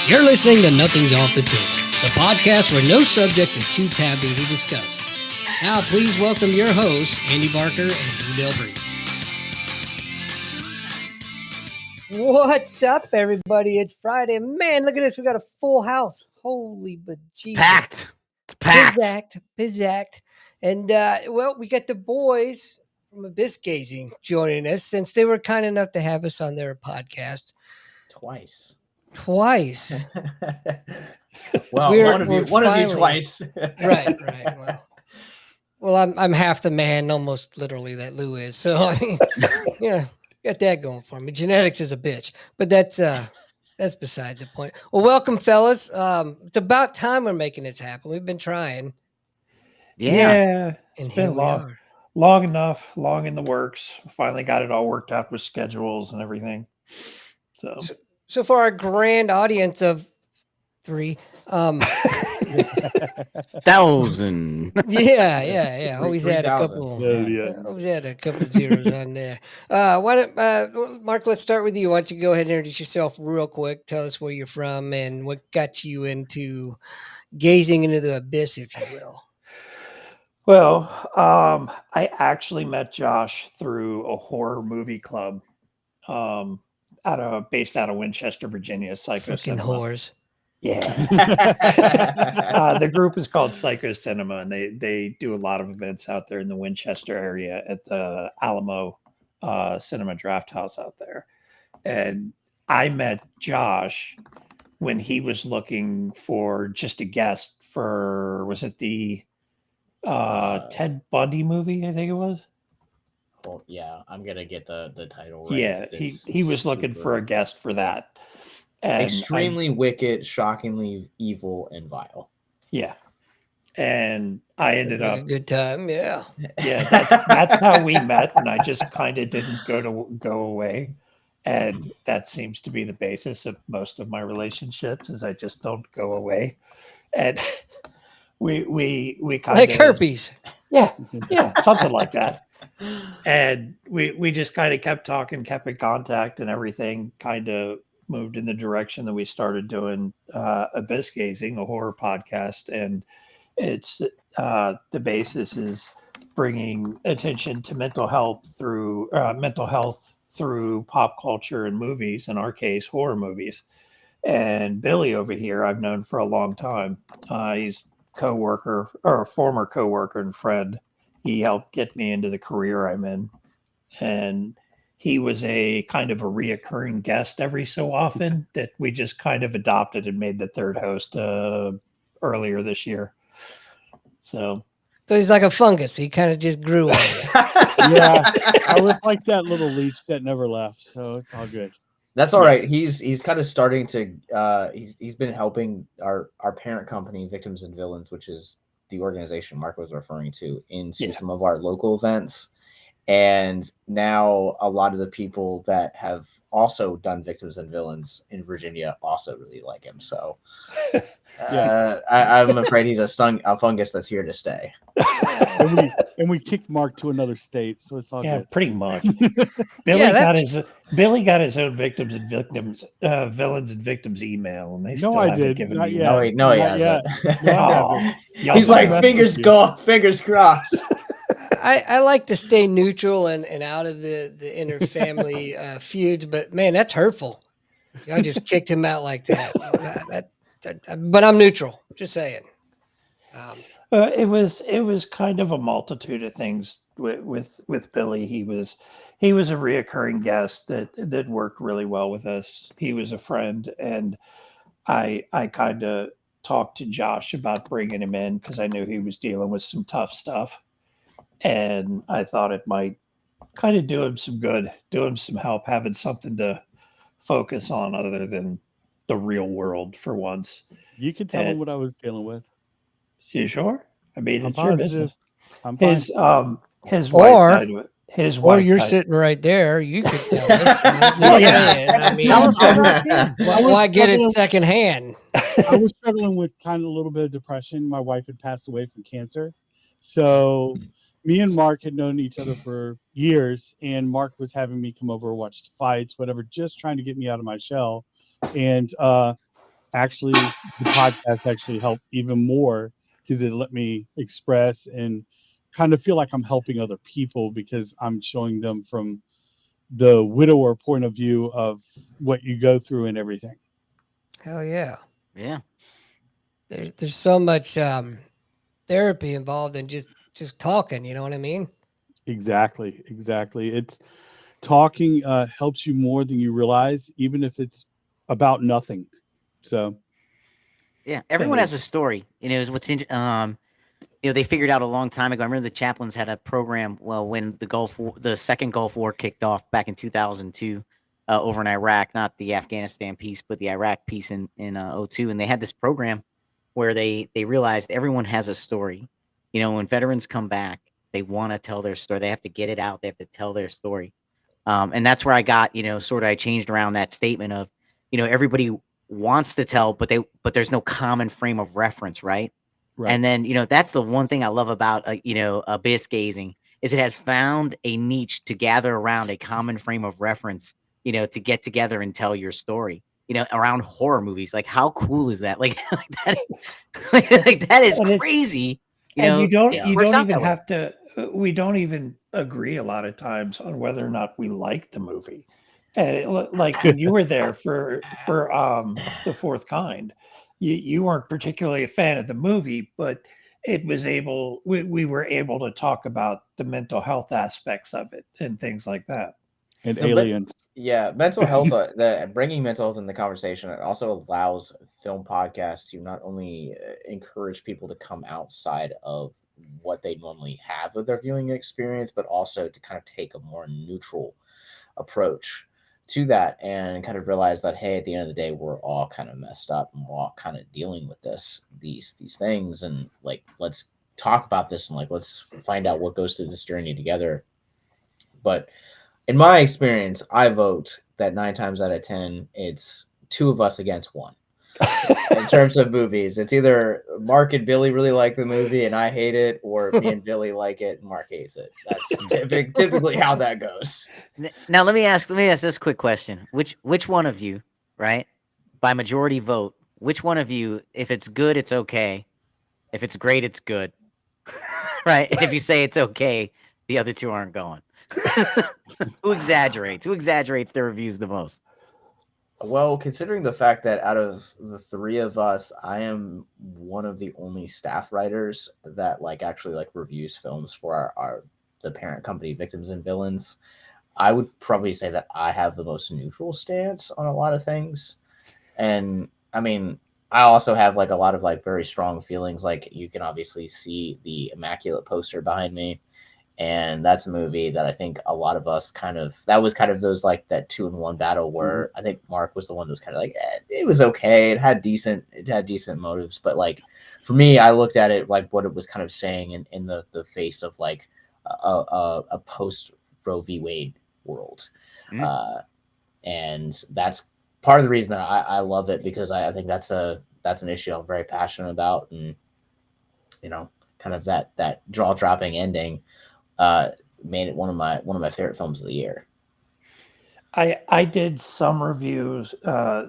You're listening to Nothing's Off the Table, the podcast where no subject is too taboo to discuss. Now, please welcome your hosts, Andy Barker and Lou Del Bree. What's up, everybody? It's Friday. Man, look at this. We got a full house. Holy bejesus. Packed. It's packed. Bizzacked. And, well, we got the boys from Abyss Gazing joining us since they were kind enough to have us on their podcast. Twice. Well, one of you twice. Right. Well, I'm half the man, almost literally, that Lou is. So, I mean, yeah, got that going for me. Genetics is a bitch, but that's besides the point. Well, welcome, fellas. It's about time we're making this happen. We've been trying. Yeah, And here we are. long in the works. Finally got it all worked out with schedules and everything. So for our grand audience of 3, 1,000. yeah. Always had a 3,000. couple. Yeah. Always had a couple zeros on there. Why don't Mark? Let's start with you. Why don't you go ahead and introduce yourself real quick? Tell us where you're from and what got you into gazing into the abyss, if you will. Well, I actually met Josh through a horror movie club, based out of Winchester, Virginia. Psycho Fucking Cinema. whores. Yeah. The group is called Psycho Cinema, and they do a lot of events out there in the Winchester area at the Alamo Cinema Draft House out there. And I met Josh when he was looking for just a guest for, was it the Ted Bundy movie, I think it was? Well, yeah, I'm gonna get the title right. Yeah, he was looking for a guest for that. And extremely wicked, shockingly evil, and vile. Yeah. And I ended Had up a good time. Yeah. that's how we met, and I just kind of didn't go away. And that seems to be the basis of most of my relationships, is I just don't go away. And we kind of Like herpes. Yeah, something like that. And we just kind of kept talking, kept in contact, and everything kind of moved in the direction that we started doing Abyss Gazing, a horror podcast. And it's the basis is bringing attention to mental health through pop culture and movies, in our case, horror movies. And Billy over here, I've known for a long time. He's coworker or former coworker and friend. He helped get me into the career I'm in, and he was a kind of a reoccurring guest every so often that we just kind of adopted and made the third host earlier this year. So he's like a fungus. He kind of just grew on you. Yeah, I was like that little leech that never left, so it's all good. That's all right. He's kind of starting to. He's been helping our parent company, Victims and Villains, which is the organization Mark was referring to, into some of our local events. And now a lot of the people that have also done Victims and Villains in Virginia also really like him. So I'm afraid he's a fungus that's here to stay. and we kicked Mark to another state, so it's all good. Pretty much. Billy got his own Villains and Victims email, and they still haven't given me. No, he hasn't. He's like, fingers crossed. I like to stay neutral and out of the inner family feuds, but man, that's hurtful. I just kicked him out like that. But I'm neutral. Just saying. It was kind of a multitude of things with Billy. He was a reoccurring guest that worked really well with us. He was a friend, and I kind of talked to Josh about bringing him in because I knew he was dealing with some tough stuff, and I thought it might kind of do him some good, do him some help, having something to focus on other than the real world for once. You can tell him what I was dealing with. You sure? I mean, I'm it's your positive. business. I'm fine. His wife died with or you're sitting right there. You could tell us. I mean, why get it secondhand? I was struggling with kind of a little bit of depression. My wife had passed away from cancer. So me and Mark had known each other for years, and Mark was having me come over, watch fights, whatever, just trying to get me out of my shell. And actually the podcast actually helped even more because it let me express and kind of feel like I'm helping other people because I'm showing them from the widower point of view of what you go through and everything. Hell yeah. Yeah. There's so much therapy involved in just talking, you know what I mean? Exactly. It's talking helps you more than you realize, even if it's about nothing. So Yeah. Everyone has a story. Is what's they figured out a long time ago. I remember the chaplains had a program. Well, when the second Gulf War kicked off back in 2002, over in Iraq, not the Afghanistan piece, but the Iraq piece in 02, and they had this program where they realized everyone has a story. When veterans come back, they want to tell their story. They have to get it out. They have to tell their story. And that's where I got, sort of I changed around that statement of, everybody wants to tell, but there's no common frame of reference, right? right. And then, that's the one thing I love about, abyss gazing is it has found a niche to gather around a common frame of reference, to get together and tell your story, around horror movies. Like, how cool is that? Like, like that is crazy. You don't even have to. We don't even agree a lot of times on whether or not we like the movie. And like when you were there for The Fourth Kind, you weren't particularly a fan of the movie, but we were able to talk about the mental health aspects of it and things like that. And so aliens. Mental health, bringing mental health in the conversation, it also allows film podcasts to not only encourage people to come outside of what they normally have with their viewing experience, but also to kind of take a more neutral approach to that and kind of realize that, hey, at the end of the day, we're all kind of messed up and we're all kind of dealing with these things, and like, let's talk about this and like, let's find out what goes through this journey together. But in my experience, I vote that 9 times out of 10, it's 2 of us against 1. In terms of movies, it's either Mark and Billy really like the movie and I hate it, or me and Billy like it and Mark hates it. That's typically how that goes. Now let me ask this quick question: which one of you, right, by majority vote, which one of you, if it's good, it's okay; if it's great, it's good, right? And if you say it's okay, the other 2 aren't going. Who exaggerates? Who exaggerates their reviews the most? Well, considering the fact that out of the 3 of us, I am one of the only staff writers that actually reviews films for the parent company, Victims and Villains, I would probably say that I have the most neutral stance on a lot of things. And I mean, I also have a lot of very strong feelings. Like, you can obviously see the Immaculate poster behind me. And that's a movie that I think a lot of us that was kind of those that 2-in-1 battle where I think Mark was the one that was kind of it was okay. It had decent motives. But for me, I looked at it what it was kind of saying in the face of a post Roe v. Wade world. And that's part of the reason that I love it, because I think that's an issue I'm very passionate about. And, kind of that jaw-dropping ending made it one of my favorite films of the year. I did some reviews,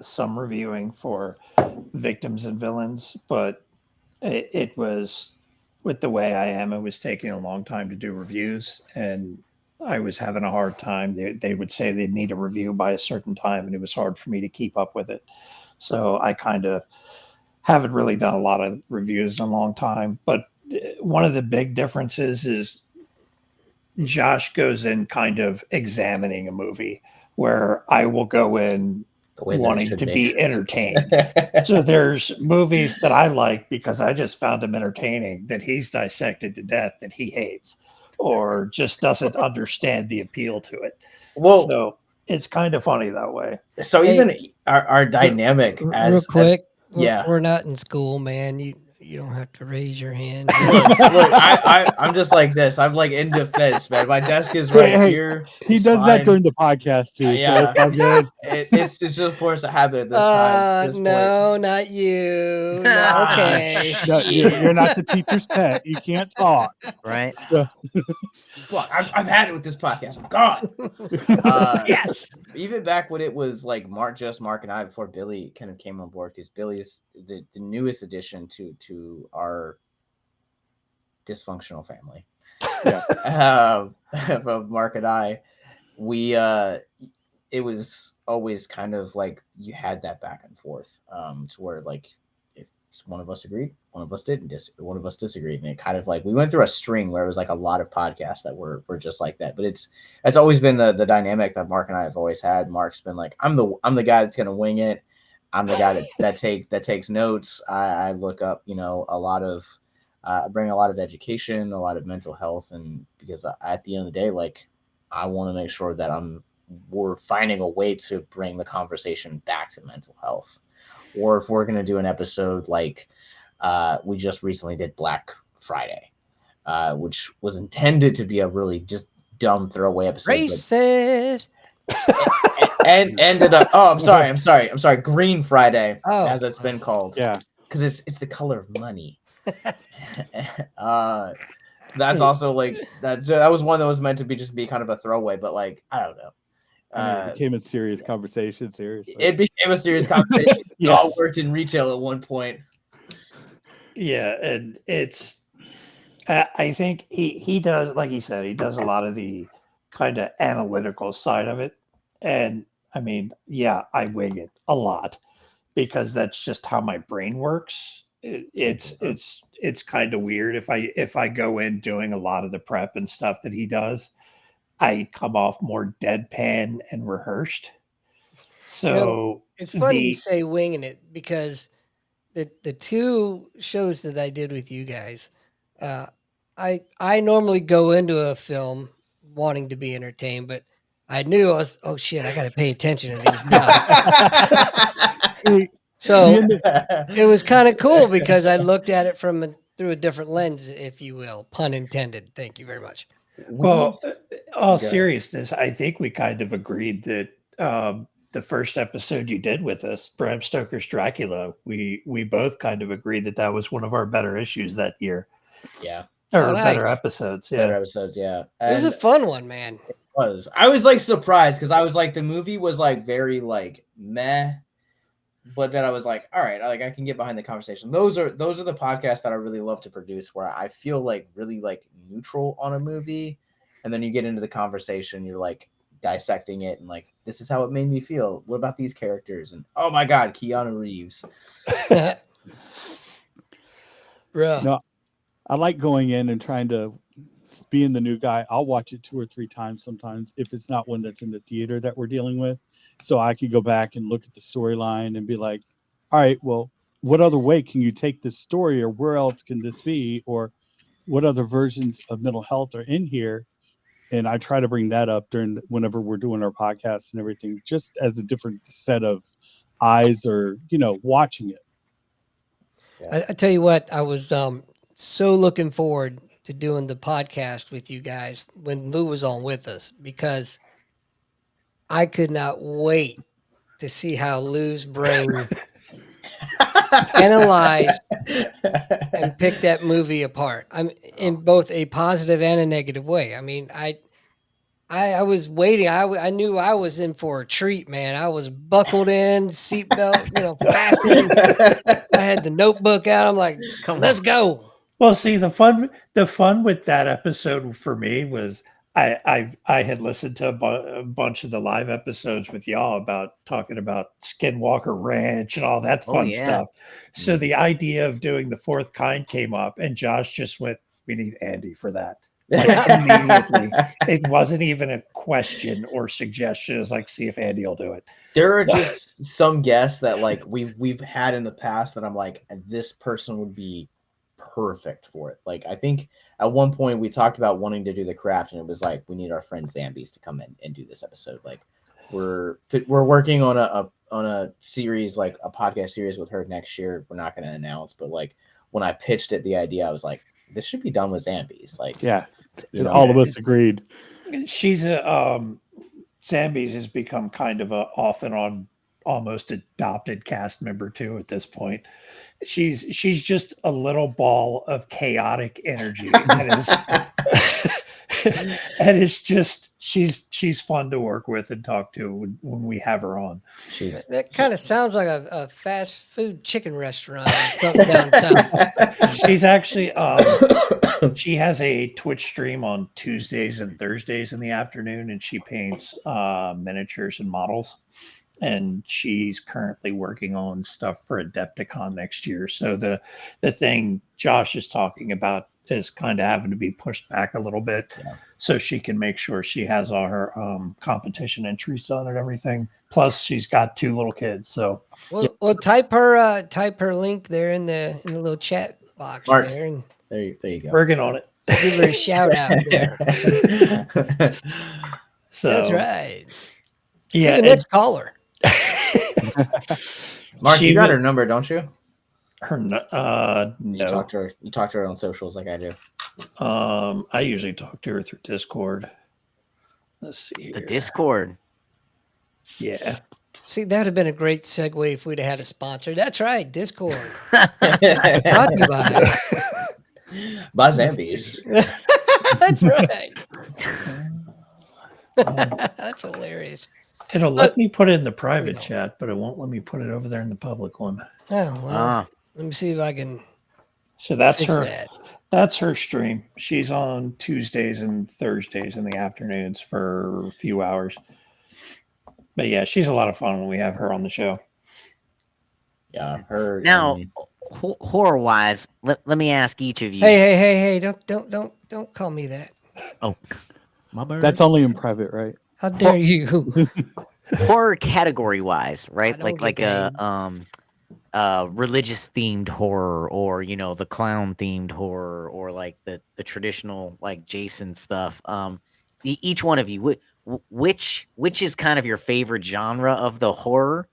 some reviewing for Victims and Villains, but it was, with the way I am, it was taking a long time to do reviews, and I was having a hard time. They would say they'd need a review by a certain time, and it was hard for me to keep up with it. So I kind of haven't really done a lot of reviews in a long time. But one of the big differences is Josh goes in kind of examining a movie, where I will go in wanting to be entertained. So there's movies that I like because I just found them entertaining, that he's dissected to death, that he hates, or just doesn't understand the appeal to it. Well, so it's kind of funny that way. So even our dynamic real quick, we're not in school, man. You don't have to raise your hand. Look, I'm just like this. I'm like in defense, man. My desk is right Hey, here. he It's does that fine. during the podcast too, so Yeah. it's all good. It's just a force of habit at this time. At this No, not you. No, Ah, okay. No, you're not the teacher's pet. You can't talk. Right. So, Fuck, I've had it with this podcast. I'm gone. Yes. Even back when it was like Mark and I before Billy kind of came on board, because Billy is the newest addition to our dysfunctional family. yeah. Of Mark and I, we it was always kind of like you had that back and forth, to where like if one of us agreed, one of us didn't, one of us disagreed, and it kind of like we went through a string where it was like a lot of podcasts that were just like that. But that's always been the dynamic that Mark and I have always had. Mark's been like, I'm the guy that's gonna wing it. I'm the guy that takes notes. I look up, a lot of bring a lot of education, a lot of mental health, and because at the end of the day, like I want to make sure that we're finding a way to bring the conversation back to mental health. Or if we're going to do an episode like we just recently did Black Friday, which was intended to be a really just dumb throwaway episode. Racist. And ended up, I'm sorry, Green Friday, as it's been called. Yeah. Because it's the color of money. That's also like that was one that was meant to be kind of a throwaway, but like I don't know. I mean, it became a serious conversation. Seriously, it became a serious conversation. We Yeah. all worked in retail at one point. Yeah, and it's I think he does, like he said, he does a lot of the kind of analytical side of it. And I mean, yeah, I wing it a lot because that's just how my brain works. It's kind of weird if I go in doing a lot of the prep and stuff that he does, I come off more deadpan and rehearsed. So it's funny you say winging it, because the two shows that I did with you guys, I normally go into a film wanting to be entertained, but I knew I got to pay attention to these guys. So it was kind of cool because I looked at it through a different lens, if you will, pun intended. Thank you very much. Well, all seriousness, I think we kind of agreed that the first episode you did with us, Bram Stoker's Dracula, we both kind of agreed that was one of our better issues that year. Yeah. Or better episodes. Yeah. Better episodes. Yeah. It was a fun one, man. It was. I was like surprised because I was like, the movie was like very like meh. But then I was like, all right, like I can get behind the conversation. Those are the podcasts that I really love to produce, where I feel like really like neutral on a movie, and then you get into the conversation, you're like dissecting it and like, this is how it made me feel. What about these characters? And oh my god, Keanu Reeves. Bro. No, I like going in and trying to being the new guy. I'll watch it 2 or 3 times sometimes if it's not one that's in the theater that we're dealing with. So I could go back and look at the storyline and be like, all right, well, what other way can you take this story, or where else can this be, or what other versions of mental health are in here? And I try to bring that up whenever we're doing our podcasts and everything, just as a different set of eyes, or, watching it. Yeah. I tell you what, I was so looking forward to doing the podcast with you guys when Lou was on with us, because I could not wait to see how Lou's brain analyzed and picked that movie apart. I'm in both a positive and a negative way. I mean, I was waiting. I knew I was in for a treat, man. I was buckled in, seatbelt, fastened. I had the notebook out. I'm like, let's go. Well, see, the fun with that episode for me was I had listened to a bunch of the live episodes with y'all about talking about Skinwalker Ranch and all that fun stuff. So the idea of doing the fourth kind came up, and Josh just went, "We need Andy for that." Like immediately. It wasn't even a question or suggestion. It was like, see if Andy will do it. There are just some guests that like we've had in the past that I'm like, this person would be perfect for it. Like I think at one point we talked about wanting to do the craft, and it was like, we need our friend Zambies to come in and do this episode. Like we're working on a series, like a podcast series with her next year. We're not going to announce, but like when I pitched it, the idea, I was like, this should be done with zombies. Like, Yeah, you know, all of us agreed. She's a Zambies has become kind of a off and on almost adopted cast member too at this point. She's just a little ball of chaotic energy and is and it's just she's fun to work with and talk to when we have her on. That kind of sounds like a fast food chicken restaurant or something downtown. She's actually she has a Twitch stream on Tuesdays and Thursdays in the afternoon, and she paints miniatures and models. And she's currently working on stuff for Adepticon next year. So the thing Josh is talking about is kind of having to be pushed back a little bit, so she can make sure she has all her competition entries done and everything. Plus, she's got 2 little kids. So well, type her link there in the little chat box Mark, there, and there you go. Working on it. give her a shout out there. So That's right. Yeah, the next caller. Mark, you got her number, don't you? Her no. You talk to her on socials like I do. I usually talk to her through Discord. Let's see here. The Discord. Yeah. See, that would have been a great segue if we'd have had a sponsor. That's right, Discord. Brought to you by zombies. That's right. That's hilarious. It'll let me put it in the private chat, but it won't let me put it over there in the public one. Oh, well, let me see if I can. So that's fix her. That. That's her stream. She's on Tuesdays and Thursdays in the afternoons for a few hours. But yeah, she's a lot of fun when we have her on the show. Yeah, her. Now, horror wise, let me ask each of you. Hey! Don't call me that. Oh, my bad. That's only in private, right? How dare you? Horror category wise, right? I don't Like get a religious themed horror, or the clown themed horror, or like the traditional like Jason stuff. Each one of you, which is kind of your favorite genre of the horror?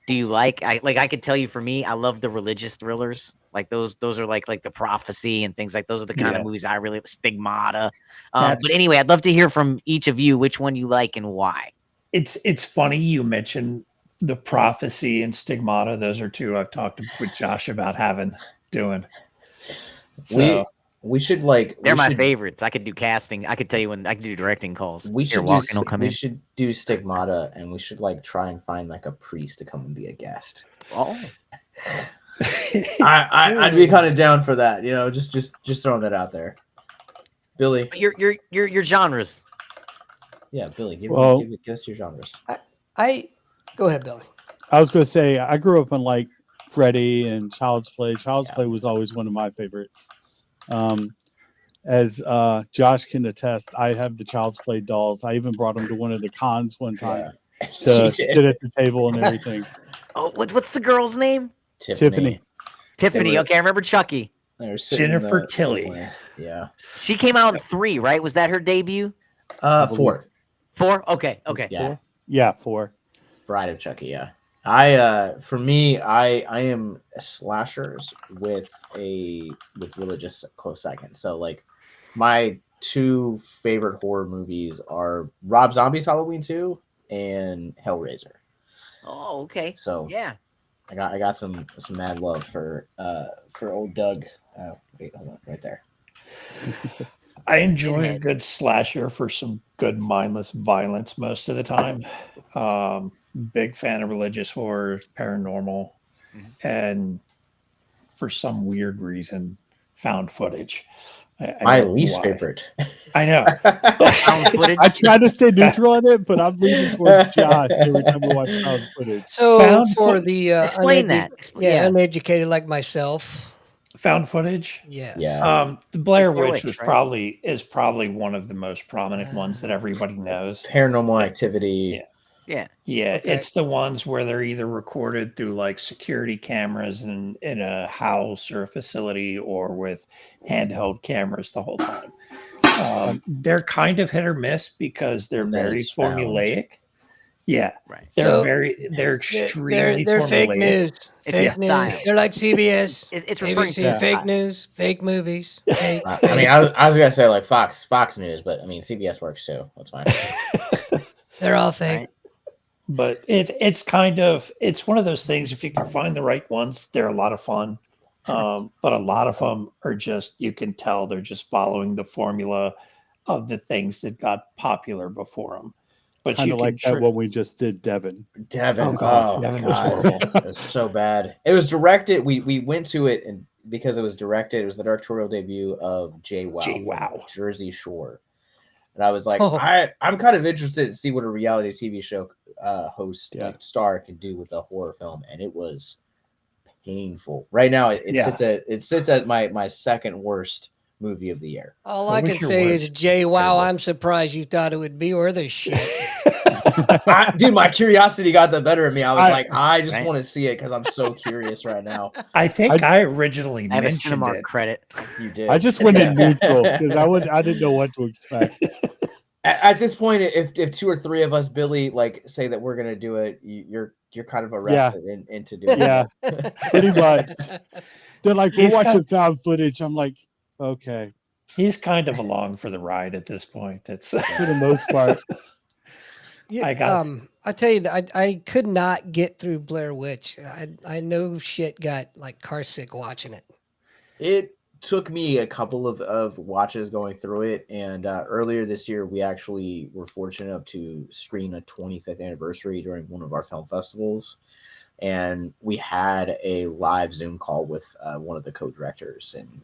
Do you like? I could tell you, for me, I love the religious thrillers. Like those are like the Prophecy and things like those are the kind of movies I really Stigmata. But anyway, I'd love to hear from each of you which one you like and why. It's funny you mentioned the Prophecy and Stigmata. Those are 2 I've talked with Josh about doing. So we should they're my favorites. I could do casting. I could tell you when I could do directing calls. We should should do Stigmata, and we should try and find a priest to come and be a guest. Oh. I'd be kind of down for that, just throwing that out there. Billy, your genres. Yeah, Billy, guess your genres. I go ahead, Billy. I was going to say I grew up on Freddy and Child's Play. Child's Play was always one of my favorites. As Josh can attest, I have the Child's Play dolls. I even brought them to one of the cons one time to sit at the table and everything. Oh, what's the girl's name? Tiffany. Okay, I remember Chucky. Jennifer Tilly. Yeah. She came out in 3, right? Was that her debut? 4. 4? Okay. Yeah. 4. Bride of Chucky, yeah. I am slashers with religious close second. So my 2 favorite horror movies are Rob Zombie's Halloween 2 and Hellraiser. Oh, okay. So yeah, I got some mad love for old Doug. Wait, hold on, right there. I enjoy a good slasher for some good mindless violence most of the time. Big fan of religious horror, paranormal, and for some weird reason, found footage. My least favorite. I know. Found footage. I try to stay neutral on it, but I'm leaning towards Josh every time we watch found footage. So for the explain that. Uneducated like myself. Found footage. Yes. Yeah. The Blair Witch was probably one of the most prominent ones that everybody knows. Paranormal Activity. Yeah. Okay. It's the ones where they're either recorded through security cameras in a house or a facility, or with handheld cameras the whole time. They're kind of hit or miss because they're very formulaic. Yeah, Right. they're extremely they're fake formulaic. news. It's Fake a news. style. They're like CBS. It's referring ABC, to the fake style. news, fake movies. Fake, I fake. mean, I was gonna say like Fox News, but I mean CBS works too. That's fine. They're all fake. Right? But it's one of those things. If you can find the right ones, they're a lot of fun. But a lot of them are just, you can tell they're just following the formula of the things that got popular before them. But Kind you of can like that what we just did, Devin. Devin, Oh, God. Devin was horrible. It was so bad. It was directed. We went to it, and because it was directed, it was the directorial debut of JWoww from JWoww. Jersey Shore. And I was like, Oh. I'm kind of interested to see what a reality TV show host Yeah. like star can do with a horror film, and it was painful. Right now, it sits at my second worst movie of the year. All What I was can your say is, worst? Jay, wow, Terrible. I'm surprised you thought it would be worth a shit. Dude, my curiosity got the better of me. I was like, I just Right. want to see it because I'm so curious right now. I think I originally I have a mentioned Cinemark it. credit. You did. I just went in neutral because I didn't know what to expect. At this point, if two or three of us, Billy, like say that we're gonna do it, you're kind of arrested into doing Yeah. it. Pretty much. They're like, we're He's got- watching found footage. I'm like, okay, He's kind of along for the ride at this point. It's for the most part. Yeah, I I tell you, I could not get through Blair Witch. I know shit got like car sick watching it. It took me a couple of watches going through it, and earlier this year we actually were fortunate enough to screen a 25th anniversary during one of our film festivals, and we had a live Zoom call with one of the co-directors, and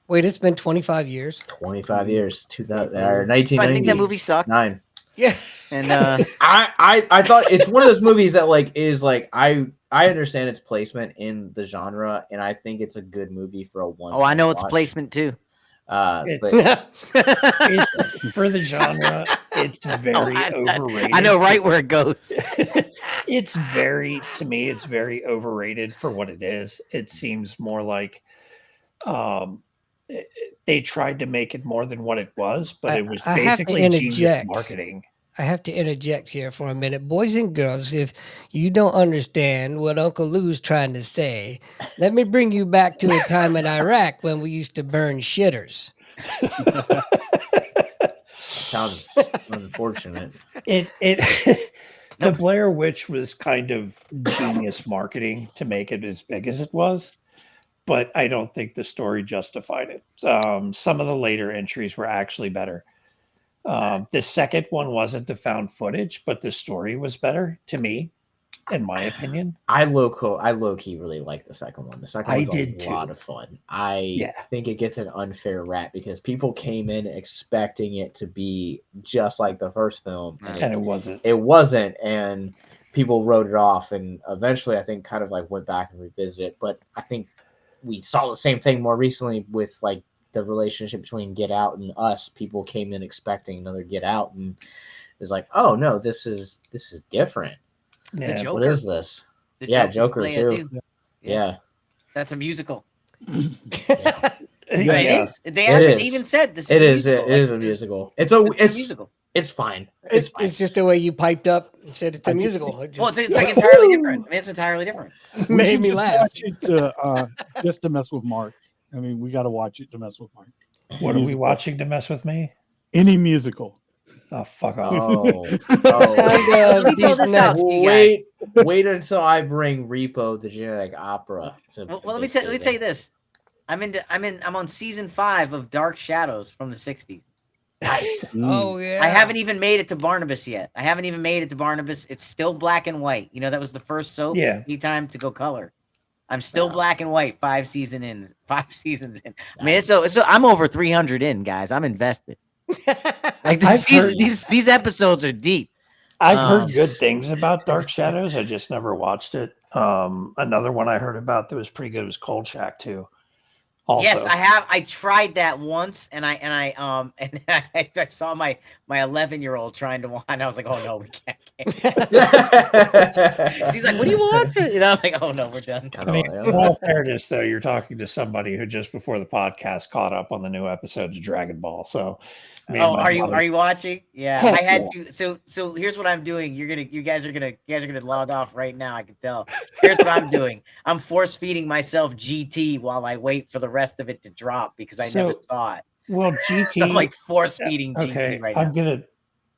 Wait, it's been 25 years. 25 years, 2000 or I 1990. think that movie sucked. 9. Yeah. And I thought it's one of those movies that like is like I understand its placement in the genre, and I think it's a good movie for a one. I know its watch. placement too. But for the genre, it's very overrated. I know right where it goes. It's to me, it's very overrated for what it is. It seems more like they tried to make it more than what it was, but it was I have to basically genius interject. marketing. I have to interject here for a minute. Boys and girls, if you don't understand what Uncle Lou's trying to say, let me bring you back to a time in Iraq when we used to burn shitters. sounds unfortunate. The Blair Witch was kind of genius marketing to make it as big as it was, but I don't think the story justified it. Some of the later entries were actually better. The second one wasn't the found footage, but the story was better to me, in my opinion. I low key really like the second one. The second one's a lot of fun. I think it gets an unfair rap because people came in expecting it to be just like the first film, and it wasn't. It wasn't, and people wrote it off. And eventually, I think kind of like went back and revisited it. But I think we saw the same thing more recently with like the relationship between Get Out and Us. People came in expecting another Get Out, and it was like, oh no, this is different. The Joker. What is this? The Joker too. Yeah. That's a musical. Yeah. It is. They even said this. It is a musical. It's a musical. It's fine. It's just the way you piped up and said it's a musical. It's like entirely different. I mean, it's entirely different. Made me laugh. Watch it just to mess with Mark. I mean, we got to watch it to mess with Mark. What are we watching to mess with me? Any musical. Oh, fuck off. Let me throw this out. Wait until I bring Repo the Genetic Opera. Well, let me tell you this. I'm on season 5 of Dark Shadows from the 60s. Nice. Oh yeah. I haven't even made it to Barnabas yet. It's still black and white. You know, that was the first soap. Yeah. Time to go color. I'm still black and white 5 seasons in. I mean, so I'm over 300 in, guys. I'm invested. Like these episodes are deep. I've heard good things about Dark Shadows. I just never watched it. Another one I heard about that was pretty good was Cold Shack too. Also. Yes, I have. I tried that once, and I saw my 11-year-old trying to watch, and I was like, "Oh no, we can't." She's like, "What do you want?" And I was like, "Oh no, we're done." I mean, in all fairness, though, you're talking to somebody who just before the podcast caught up on the new episodes of Dragon Ball. So, Oh, are you watching? Yeah, Heck I had to. So here's what I'm doing. You guys are gonna log off right now. I can tell. Here's what I'm doing. I'm force feeding myself GT while I wait for the rest of it to drop because I never saw it. Well, GT. So I'm like force feeding okay, GT right now. I'm gonna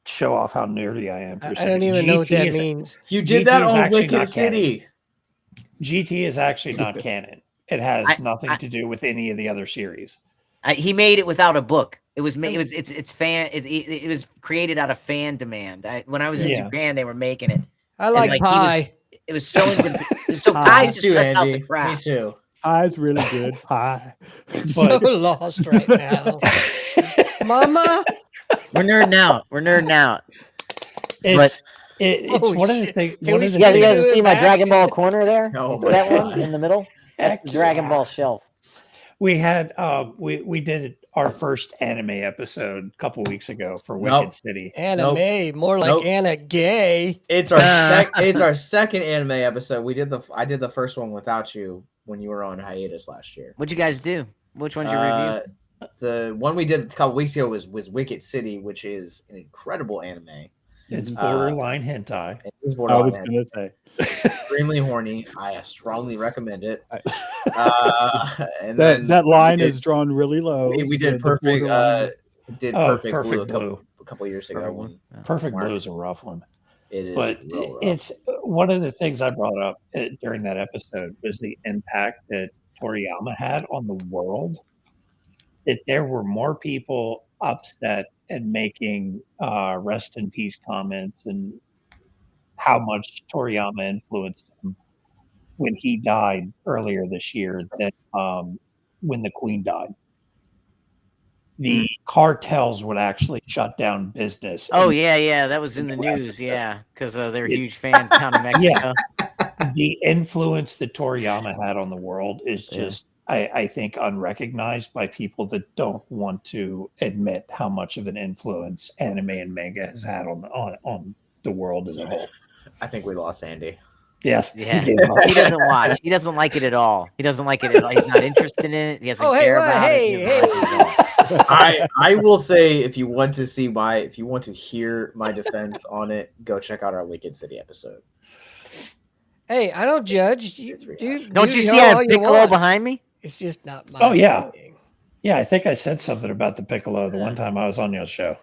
show off how nerdy I am. I don't even know what that means. You did GT that is on actually Wicked not City. GT is actually not canon. It has nothing to do with any of the other series. He made it without a book. It was it was created out of fan demand. When I was in Japan, they were making it. I like pie. It was so pie just cuts out the crap. Me too. Pie's really good. Pie. So lost right now. Mama, we're nerding out. It's one of the things. You guys see my Dragon Ball corner there? No, see that one in the middle? That's the Dragon Ball shelf. We had we did our first anime episode a couple weeks ago for Wicked City. Anime, more like Anna Gay. It's our second anime episode. I did the first one without you when you were on hiatus last year. What'd you guys do? Which one's your review? The one we did a couple weeks ago was Wicked City, which is an incredible anime. It's borderline hentai. It is borderline I was going to say. It's extremely horny. I strongly recommend it. And that line is drawn really low. We did perfect. Perfect Blue a couple years ago. Perfect Blue is a rough one. It is, but it's one of the things I brought up during that episode was the impact that Toriyama had on the world. That there were more people upset and making rest in peace comments and how much Toriyama influenced him when he died earlier this year than when the Queen died. The cartels would actually shut down business. Oh, yeah. That was in the news, because they're huge fans down in Mexico. Yeah. The influence that Toriyama had on the world is just, I think, unrecognized by people that don't want to admit how much of an influence anime and manga has had on the world as a whole. I think we lost Andy. Yes. Yeah. He doesn't watch. He doesn't like it at all. He doesn't like it at all. He's not interested in it. He doesn't care about it. I will say, if you want to hear my defense on it, go check out our Wicked City episode. Hey, I don't judge. Don't you see I have Piccolo behind me? It's just not my thing. Yeah, I think I said something about the Piccolo the one time I was on your show.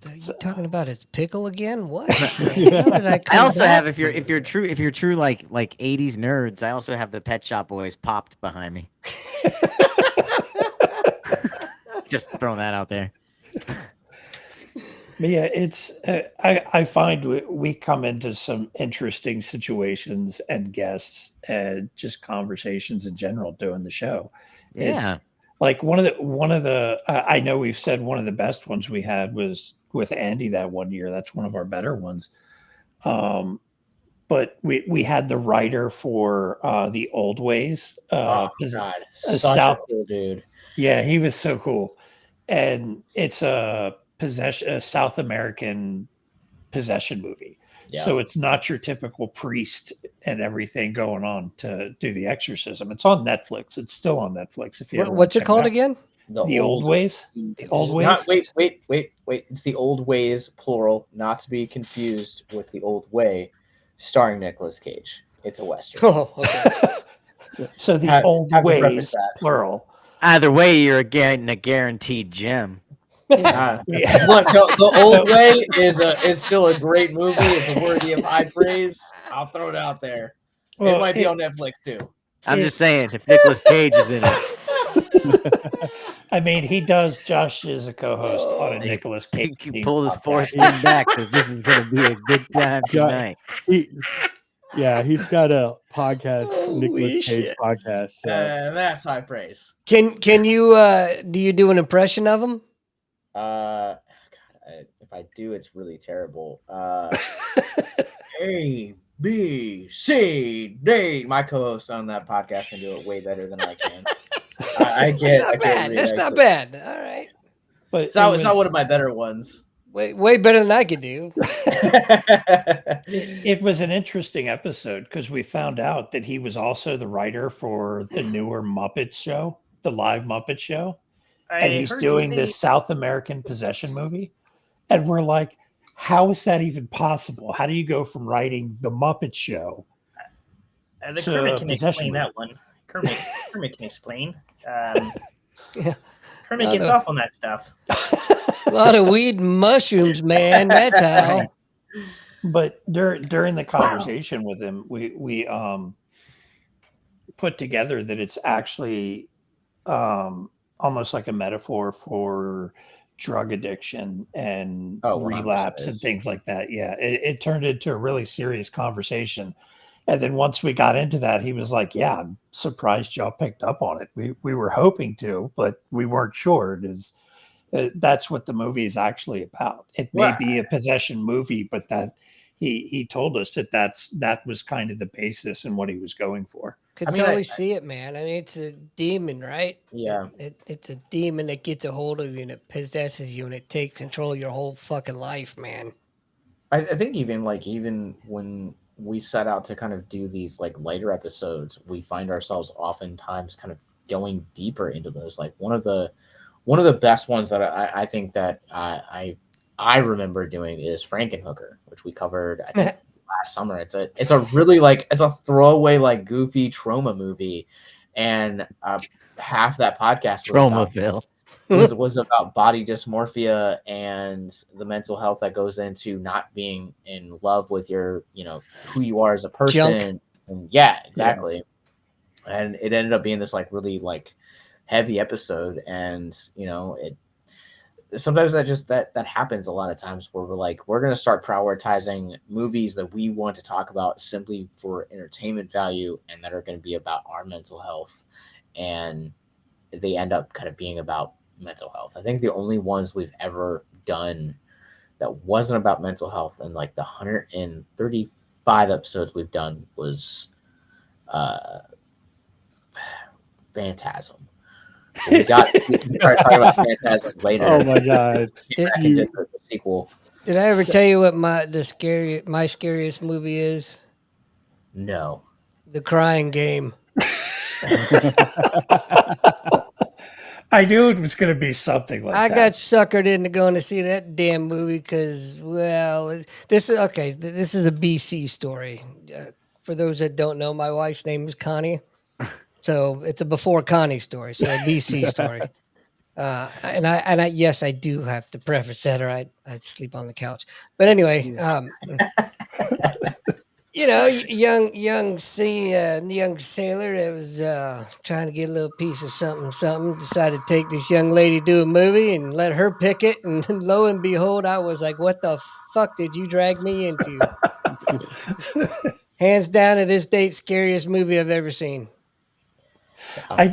Are you talking about his pickle again? What? I also have if you're true like 80s nerds, I also have the Pet Shop Boys popped behind me. Just throwing that out there. But yeah, it's I find we come into some interesting situations and guests and just conversations in general doing the show. Yeah, it's like one of the I know we've said one of the best ones we had was with Andy that one year. That's one of our better ones. But we had the writer for the Old Ways. Oh God, such a cool dude. Yeah, he was so cool, and it's a South American possession movie. Yeah. So it's not your typical priest and everything going on to do the exorcism. It's on Netflix. It's still on Netflix. If you what's it called again? The Old Ways. The Old Ways. Wait. It's The Old Ways, plural, not to be confused with The Old Way, starring Nicolas Cage. It's a Western. Oh, okay. So The Old Ways, plural. Either way, you're getting a guaranteed gem. Look, the Old Way is still a great movie. It's worthy of high praise. I'll throw it out there. Well, it might be on Netflix too. I'm just saying, if Nicolas Cage is in it. I mean, he does. Josh is a co-host on a Nicolas Cage. You pull this force back because this is going to be a good time tonight. He's got a podcast, Nicolas Cage podcast. So. That's high praise. Can you do you do an impression of him? God, if I do, it's really terrible. A, B, C, D. My co-host on that podcast can do it way better than I can. It's not bad. All right, but it's not one of my better ones. Way better than I could do. It was an interesting episode because we found out that he was also the writer for the newer Muppet show, the live Muppet show. and he's doing this South American possession movie. And we're like, how is that even possible? How do you go from writing The Muppet Show the to Kermit can explain movie? that one. Kermit can explain. Yeah. Kermit gets off on that stuff. A lot of weed and mushrooms, man. That's how. But during the conversation with him, we put together that it's actually almost like a metaphor for drug addiction and relapse and things like that. Yeah, it turned into a really serious conversation. And then once we got into that, he was like, yeah, I'm surprised y'all picked up on it. We were hoping to, but we weren't sure. That's what the movie is actually about. It may be a possession movie, but that he told us that was kind of the basis and what he was going for. Could totally see it, man. I mean, it's a demon, right? Yeah. It's a demon that gets a hold of you and it possesses you and it takes control of your whole fucking life, man. I think even when we set out to kind of do these like lighter episodes, we find ourselves oftentimes kind of going deeper into those. Like one of the best ones that I think that I remember doing is Frankenhooker, which we covered I think last summer. It's a really it's a throwaway like goofy trauma movie, and half that podcast was about body dysmorphia and the mental health that goes into not being in love with your who you are as a person. Junk. And yeah, exactly. Yeah. And it ended up being this like really like heavy episode, and it sometimes that happens a lot of times where we're going to start prioritizing movies that we want to talk about simply for entertainment value and that are going to be about our mental health, and they end up kind of being about mental health. I think the only ones we've ever done that wasn't about mental health and like the 135 episodes we've done was Phantasm. We started talking about Phantasm later. Oh my god! Did the sequel. Did I ever tell you what my scariest movie is? No. The Crying Game. I knew it was going to be something like that. I got suckered into going to see that damn movie because, well, this is okay. This is a BC story. For those that don't know, my wife's name is Connie. So it's a before Connie story. So a BC story. And I yes, I do have to preface that, or I'd sleep on the couch. But anyway, young sailor that was trying to get a little piece of something, decided to take this young lady to a movie and let her pick it. And lo and behold, I was like, what the fuck did you drag me into? Hands down to this date, scariest movie I've ever seen. I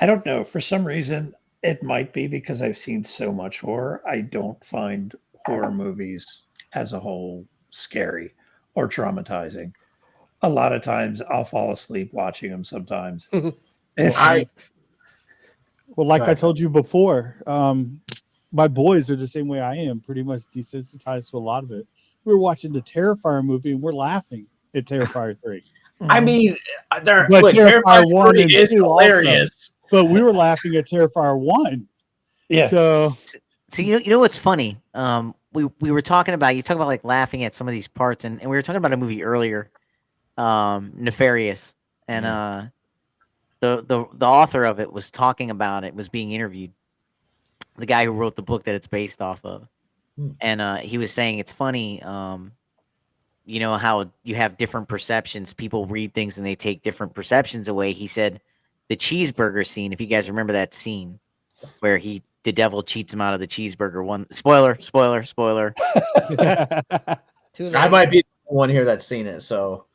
don't know. For some reason, it might be because I've seen so much horror. I don't find horror movies as a whole scary or traumatizing. A lot of times I'll fall asleep watching them sometimes. I told you before, my boys are the same way I am, pretty much desensitized to a lot of it. We were watching the Terrifier movie and we're laughing at Terrifier 3. I mean, Terrifier 1 is hilarious. But we were laughing at Terrifier 1. Yeah. So you know what's funny? We were talking about like laughing at some of these parts, and we were talking about a movie earlier, Nefarious, and the author of it was talking about it, was being interviewed, the guy who wrote the book that it's based off of, and he was saying it's funny, you know how you have different perceptions, people read things and they take different perceptions away. He said the cheeseburger scene, if you guys remember that scene where the devil cheats him out of the cheeseburger. One spoiler. I might be the one here that's seen it, so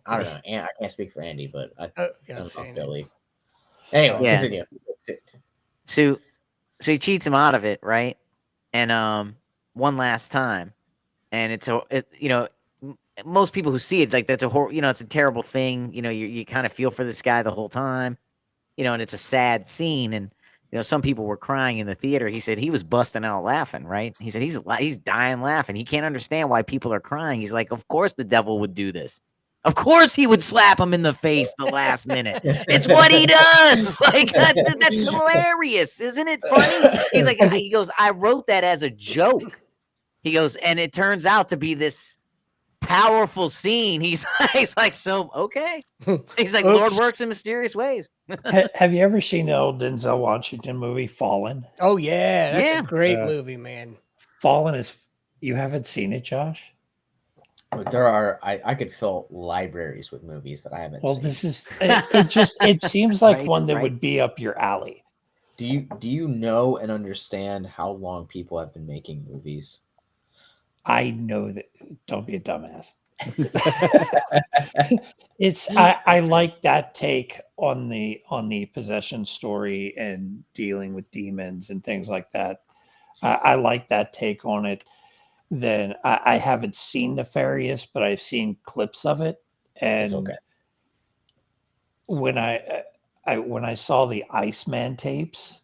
I don't know. And I can't speak for Andy, but I don't know Billy. Anyway, continue. So he cheats him out of it, right? And one last time, and most people who see it, like, that's a horror, it's a terrible thing. You kind of feel for this guy the whole time, and it's a sad scene. And, some people were crying in the theater. He said he was busting out laughing, right? He said he's dying laughing. He can't understand why people are crying. He's like, of course the devil would do this. Of course he would slap him in the face the last minute. It's what he does. Like that's hilarious, isn't it funny? He's like, he goes, I wrote that as a joke. He goes, and it turns out to be this powerful scene. He's like, so okay. He's like, Lord works in mysterious ways. Have you ever seen the old Denzel Washington movie Fallen? Oh yeah, that's a great movie, man. Fallen is. You haven't seen it, Josh? There are. I could fill libraries with movies that I haven't Well, seen. this is. It seems like one that would be up your alley. Do you know and understand how long people have been making movies? I know that. Don't be a dumbass. I like that take on the possession story and dealing with demons and things like that. I like that take on it. Then I haven't seen Nefarious, but I've seen clips of it. And okay. When I saw the Iceman tapes,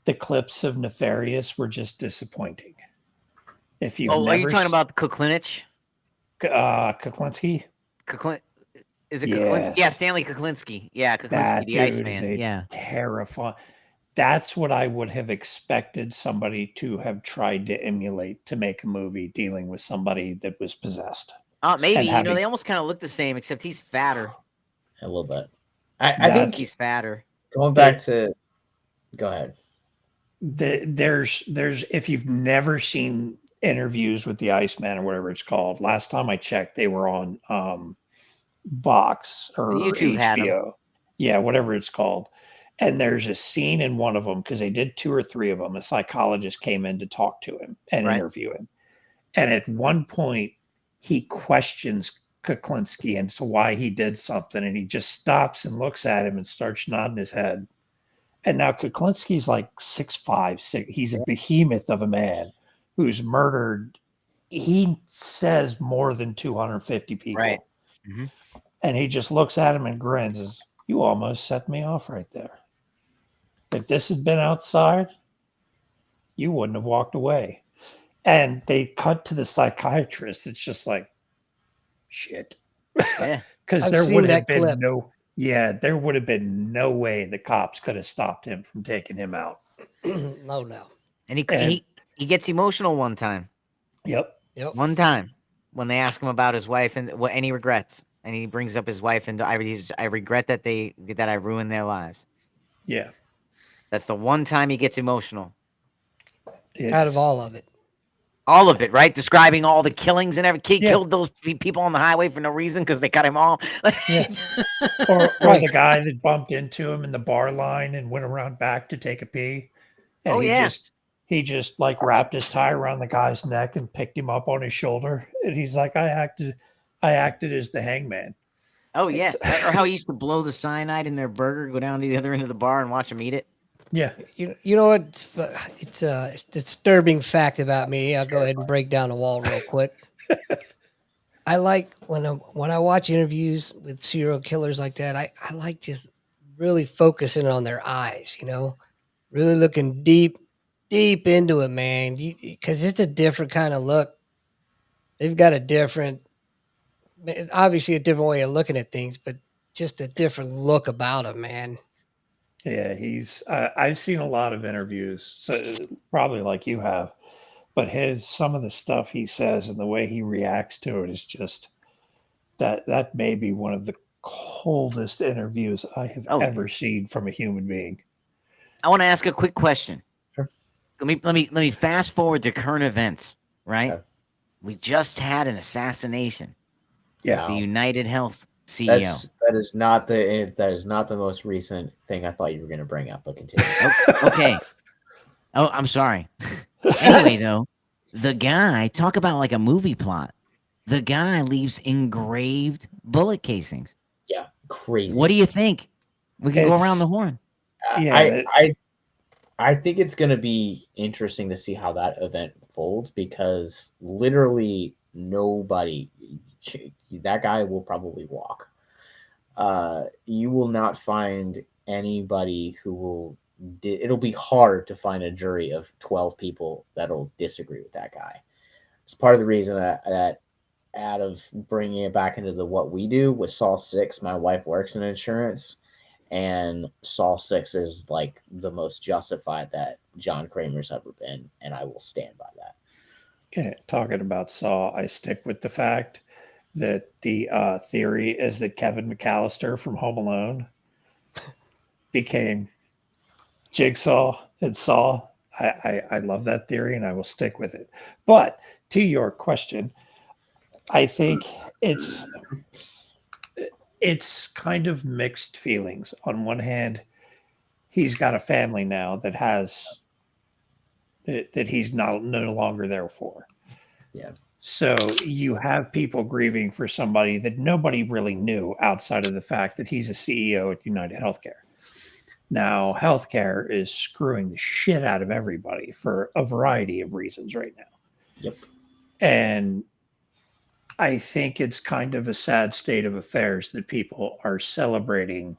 the clips of Nefarious were just disappointing. If you are you talking about Kuklinich? Kuklinski? Is it Kuklinski? Yeah, Stanley Kuklinski. Yeah, Kuklinski, the Iceman. Yeah, terrifying. That's what I would have expected somebody to have tried to emulate to make a movie dealing with somebody that was possessed. Maybe they almost kind of look the same, except he's fatter. A little bit. I think he's fatter. Going back to, go ahead. There's if you've never seen interviews with the Iceman or whatever it's called, last time I checked, they were on Box or YouTube HBO. Yeah, whatever it's called. And there's a scene in one of them, because they did 2 or 3 of them. A psychologist came in to talk to him and interview him. And at one point, he questions Kuklinski and to why he did something. And he just stops and looks at him and starts nodding his head. And now Kuklinski's like 6'5". He's a behemoth of a man who's murdered, he says, more than 250 people. Right. Mm-hmm. And he just looks at him and grins. Says, you almost set me off right there. If this had been outside, you wouldn't have walked away. And they cut to the psychiatrist. It's just like, shit. Yeah. Because there would have been there would have been no way the cops could have stopped him from taking him out. No. And he gets emotional one time. Yep. One time when they ask him about his wife and what any regrets. And he brings up his wife and I regret that I ruined their lives. Yeah. That's the one time he gets emotional. Out of all of it. All of it, right? Describing all the killings and everything. He killed those people on the highway for no reason because they cut him off. Yeah. Or the guy that bumped into him in the bar line and went around back to take a pee. And he just like wrapped his tie around the guy's neck and picked him up on his shoulder. And he's like, I acted as the hangman. Oh yeah. Or how he used to blow the cyanide in their burger, go down to the other end of the bar and watch them eat it. Yeah. You know what? It's a disturbing fact about me. I'll go ahead and break down the wall real quick. I like when I watch interviews with serial killers like that, I like just really focusing on their eyes, really looking deep into it, man, because it's a different kind of look. They've got obviously a different way of looking at things, but just a different look about him, man. Yeah, he's. I've seen a lot of interviews, so probably like you have, but some of the stuff he says and the way he reacts to it is just that may be one of the coldest interviews I have ever seen from a human being. I want to ask a quick question. Sure. Let me fast forward to current events. Right, we just had an assassination. Yeah, the United Health CEO. That is not the most recent thing I thought you were going to bring up. But continue. Okay. Oh, I'm sorry. Anyway, though, the guy, talk about like a movie plot. The guy leaves engraved bullet casings. Yeah, crazy. What do you think? We can go around the horn. I think it's going to be interesting to see how that event folds, because literally nobody. That guy will probably walk. You will not find anybody who will. It'll be hard to find a jury of 12 people that'll disagree with that guy. It's part of the reason that out of bringing it back into the what we do with Saw 6. My wife works in insurance, and Saw 6 is like the most justified that John Kramer's ever been, and I will stand by that. Yeah, talking about Saw, I stick with the fact that the theory is that Kevin McAllister from Home Alone became Jigsaw and Saw. I love that theory, and I will stick with it. But to your question, I think it's kind of mixed feelings. On one hand, he's got a family now that he's no longer there for. Yeah. So you have people grieving for somebody that nobody really knew outside of the fact that he's a CEO at United Healthcare. Now, healthcare is screwing the shit out of everybody for a variety of reasons right now. Yep. And I think it's kind of a sad state of affairs that people are celebrating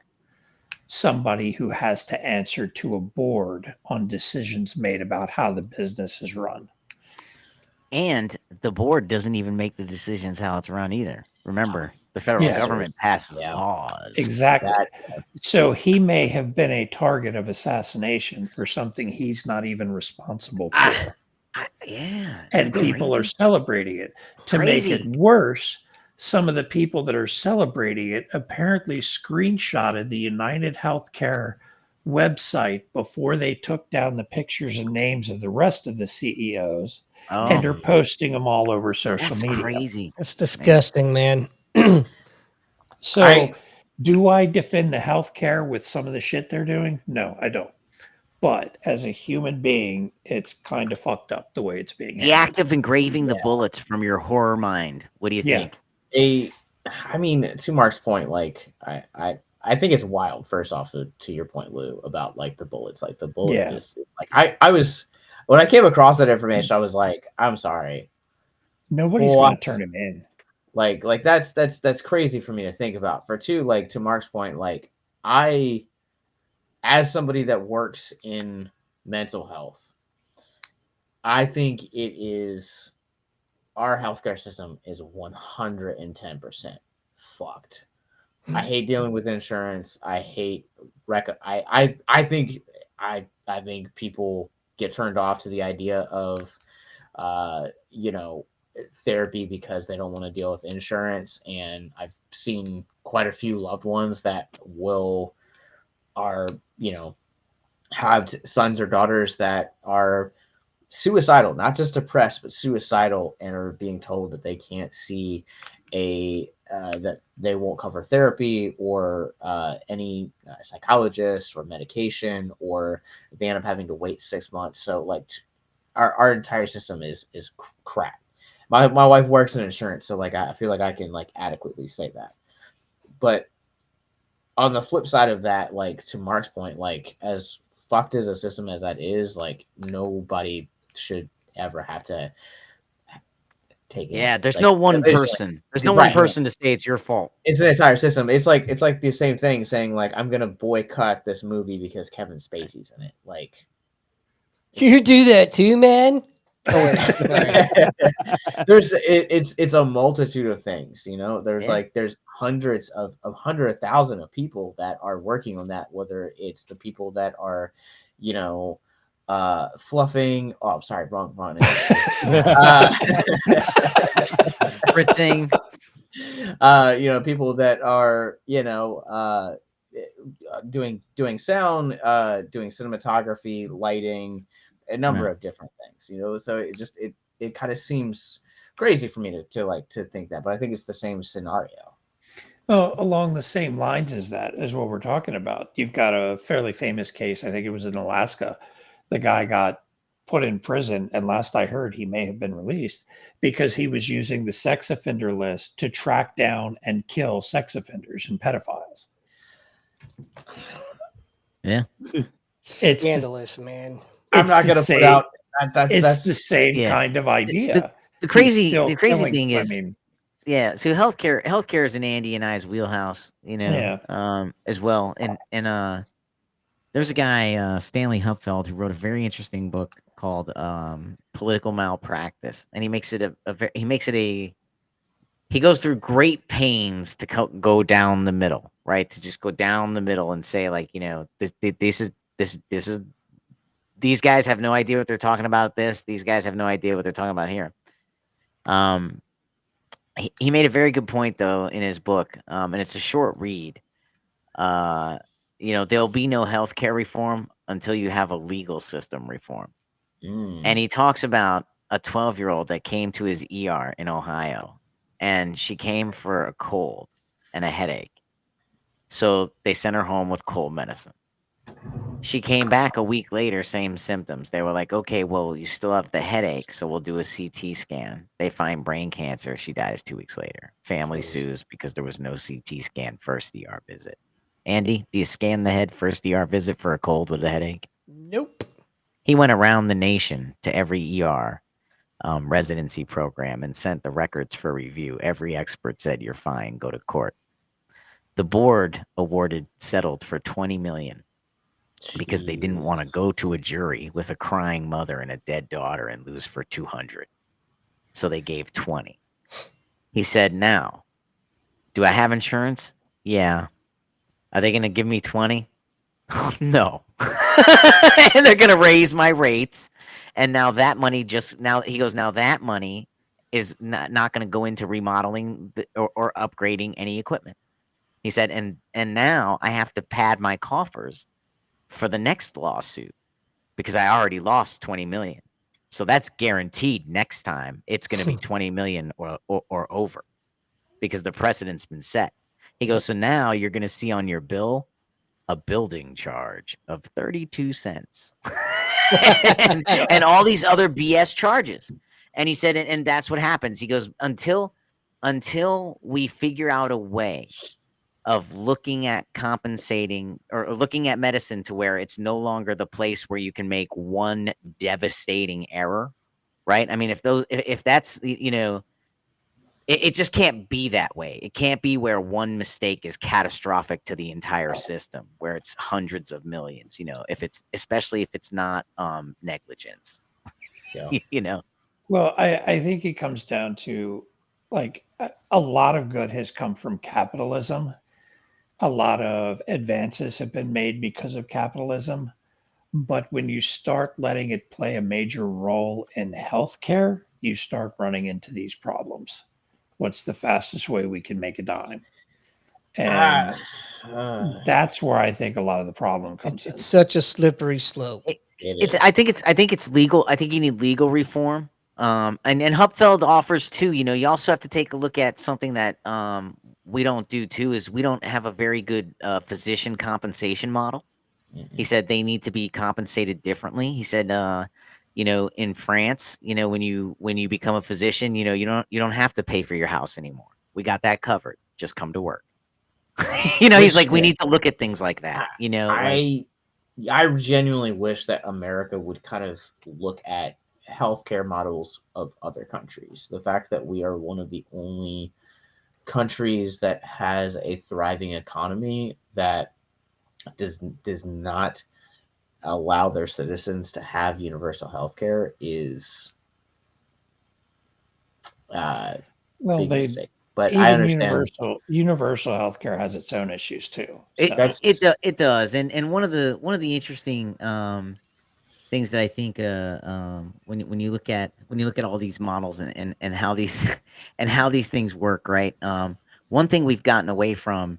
somebody who has to answer to a board on decisions made about how the business is run. And the board doesn't even make the decisions how it's run either. Remember, the federal government passes laws. Exactly. So he may have been a target of assassination for something he's not even responsible for. And people are celebrating it. To make it worse, some of the people that are celebrating it apparently screenshotted the United Healthcare website before they took down the pictures and names of the rest of the CEOs and are posting them all over social media. Crazy. That's disgusting, man. So do I defend the healthcare with some of the shit they're doing? No, I don't. But as a human being, it's kind of fucked up the way it's being handled. The act of engraving the bullets from your horror mind. What do you think? I mean, to Mark's point, like I think it's wild. First off, to your point, Lou, about like the bullets, like the bullet is like I was when I came across that information, I was like, I'm sorry, nobody's going to turn him in. Like that's crazy for me to think about. For two, like to Mark's point, like I, as somebody that works in mental health, I think it is our healthcare system is 110% fucked. I hate dealing with insurance. I hate I think people get turned off to the idea of therapy because they don't want to deal with insurance. And I've seen quite a few loved ones that have sons or daughters that are suicidal, not just depressed, but suicidal, and are being told that they can't see that they won't cover therapy or any psychologist or medication, or they end up having to wait 6 months. So like our entire system is crap. My wife works in insurance, so like I feel like I can like adequately say that. But on the flip side of that, like to Mark's point, like as fucked as a system as that is, like nobody should ever have to take it. Yeah, there's no one person. There's no one person to say it's your fault. It's an entire system. It's like the same thing saying like I'm gonna boycott this movie because Kevin Spacey's in it. Like you do that too, man. It's a multitude of things, there's hundreds of 100,000 of people that are working on that, whether it's the people that are fluffing sorry wrong Everything people that are doing sound, doing cinematography, lighting, a number of different things, so it kind of seems crazy for me to think that, but I think it's the same scenario. Oh, along the same lines as what we're talking about. You've got a fairly famous case. I think it was in Alaska. The guy got put in prison, and last I heard, he may have been released because he was using the sex offender list to track down and kill sex offenders and pedophiles. Yeah. It's scandalous, man. I'm not going to put out. That's the same kind of idea. The crazy thing is, so healthcare is in Andy and I's wheelhouse, as well. And there's a guy, Stanley Hupfeld, who wrote a very interesting book called Political Malpractice, and he makes it he goes through great pains to go down the middle, right? To just go down the middle and say, like, this is these guys have no idea what they're talking about. These guys have no idea what they're talking about here. He made a very good point though in his book, and it's a short read. There'll be no healthcare reform until you have a legal system reform. And he talks about a 12-year-old that came to his ER in Ohio, and she came for a cold and a headache. So they sent her home with cold medicine. She came back a week later, same symptoms. They were like, okay, well, you still have the headache, so we'll do a CT scan. They find brain cancer. She dies 2 weeks later. Family sues because there was no CT scan first ER visit. Andy, do you scan the head first ER visit for a cold with a headache? Nope. He went around the nation to every ER residency program and sent the records for review. Every expert said, you're fine, go to court. The board settled for $20 million. Because they didn't want to go to a jury with a crying mother and a dead daughter and lose for 200. So they gave 20. He said, now, do I have insurance? Yeah. Are they going to give me 20? No. And they're going to raise my rates. And now that money now that money is not going to go into remodeling or upgrading any equipment. He said, and now I have to pad my coffers for the next lawsuit because I already lost 20 million. So that's guaranteed next time it's going to be 20 million or over because the precedent's been set. He goes, so now you're going to see on your bill a building charge of 32 cents and all these other BS charges. And he said, and that's what happens. He goes, until we figure out a way of looking at compensating or looking at medicine to where it's no longer the place where you can make one devastating error, right? I mean, if that's, it just can't be that way. It can't be where one mistake is catastrophic to the entire system, where it's hundreds of millions, especially if it's not negligence. Yeah. Well, I think it comes down to, like, a lot of good has come from capitalism. A lot of advances have been made because of capitalism. But when you start letting it play a major role in healthcare, you start running into these problems. What's the fastest way we can make a dime? And that's where I think a lot of the problem comes in. It's such a slippery slope. I think it's legal. I think you need legal reform. And Hupfeld offers too. You also have to take a look at something that we don't do too. Is we don't have a very good physician compensation model. He said they need to be compensated differently. He said, in France, when you become a physician, you don't have to pay for your house anymore. We got that covered. Just come to work. He's like, we need to look at things like that. I genuinely wish that America would kind of look at healthcare models of other countries. The fact that we are one of the only countries that has a thriving economy that does not allow their citizens to have universal healthcare is big mistake. But I understand universal healthcare has its own issues too. It does, and one of the interesting things that I think when you look at all these models and how these and how these things work, right? One thing we've gotten away from,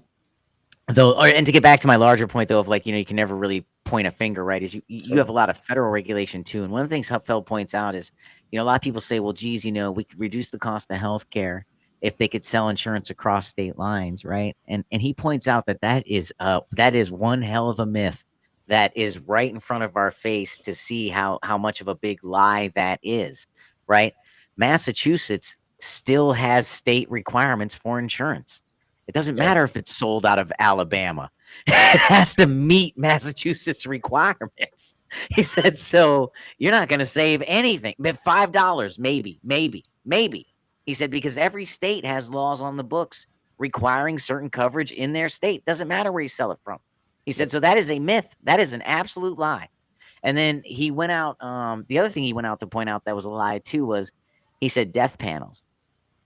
though, and to get back to my larger point though, of like, you can never really point a finger, right? Is you have a lot of federal regulation too, and one of the things Hupfeld points out is, a lot of people say, well, geez, we could reduce the cost of healthcare if they could sell insurance across state lines, right? And he points out that is one hell of a myth that is right in front of our face to see how much of a big lie that is, right? Massachusetts still has state requirements for insurance. It doesn't matter if it's sold out of Alabama. It has to meet Massachusetts requirements. He said, so you're not going to save anything, but $5, maybe. He said, because every state has laws on the books requiring certain coverage in their state. Doesn't matter where you sell it from. He said, so that is a myth. That is an absolute lie. And then he went out. The other thing he went out to point out that was a lie too was, he said, death panels.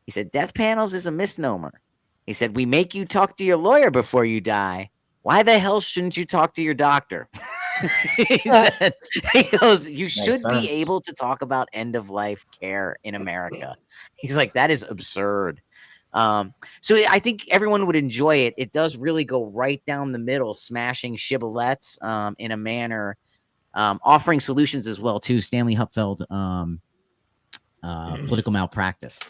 He said, death panels is a misnomer. He said, we make you talk to your lawyer before you die. Why the hell shouldn't you talk to your doctor? He goes, you should be able to talk about end of life care in America. He's like, that is absurd. So I think everyone would enjoy it. It does really go right down the middle, smashing shibboleths in a manner, offering solutions as well too. Stanley Hupfeld, political malpractice.